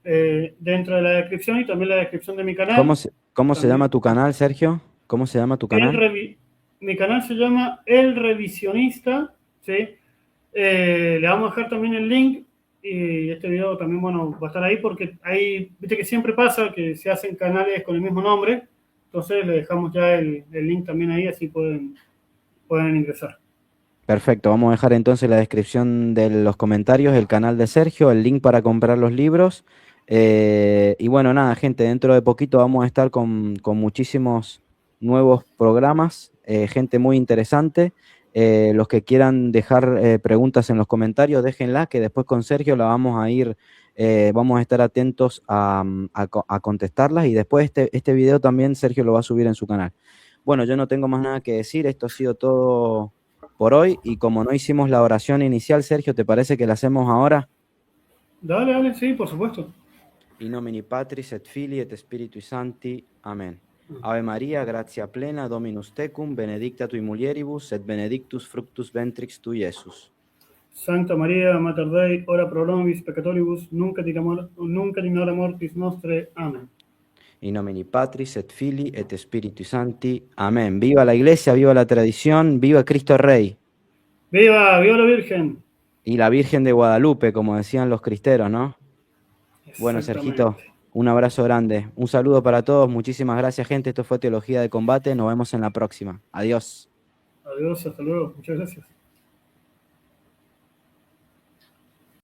dentro de la descripción y también la descripción de mi ¿Cómo canal. se llama También tu canal, Sergio? ¿Cómo se llama tu canal? mi canal se llama El Revisionista, ¿sí? Le vamos a dejar también el link y este video también, bueno, va a estar ahí porque ahí, viste que siempre pasa que se hacen canales con el mismo nombre, entonces le dejamos ya el link también ahí, así pueden ingresar. Perfecto, vamos a dejar entonces en la descripción de los comentarios el canal de Sergio, el link para comprar los libros. Y bueno, nada, gente, dentro de poquito vamos a estar con muchísimos nuevos programas, gente muy interesante. Los que quieran dejar preguntas en los comentarios, déjenlas, que después con Sergio la vamos a estar atentos a contestarlas y después este video también Sergio lo va a subir en su canal. Bueno, yo no tengo más nada que decir, esto ha sido todo por hoy y como no hicimos la oración inicial, Sergio, ¿te parece que la hacemos ahora? Dale, dale, sí, por supuesto. In nomine Patris et Filii et Spiritui Sancti. Amen. Ave Maria, gratia plena, Dominus tecum, benedicta tui mulieribus et benedictus fructus ventris tui, Iesus. Sancta Maria, Mater Dei, ora pro nobis peccatoribus, nunc et in hora mortis nostre. Amén. In nomine Patris et Filii et Spiritui Sancti. Amén. Viva la Iglesia, viva la tradición, viva Cristo Rey. ¡Viva! ¡Viva la Virgen! Y la Virgen de Guadalupe, como decían los cristeros, ¿no? Bueno, Sergito, un abrazo grande. Un saludo para todos. Muchísimas gracias, gente. Esto fue Teología de Combate. Nos vemos en la próxima. Adiós. Adiós, hasta luego. Muchas gracias.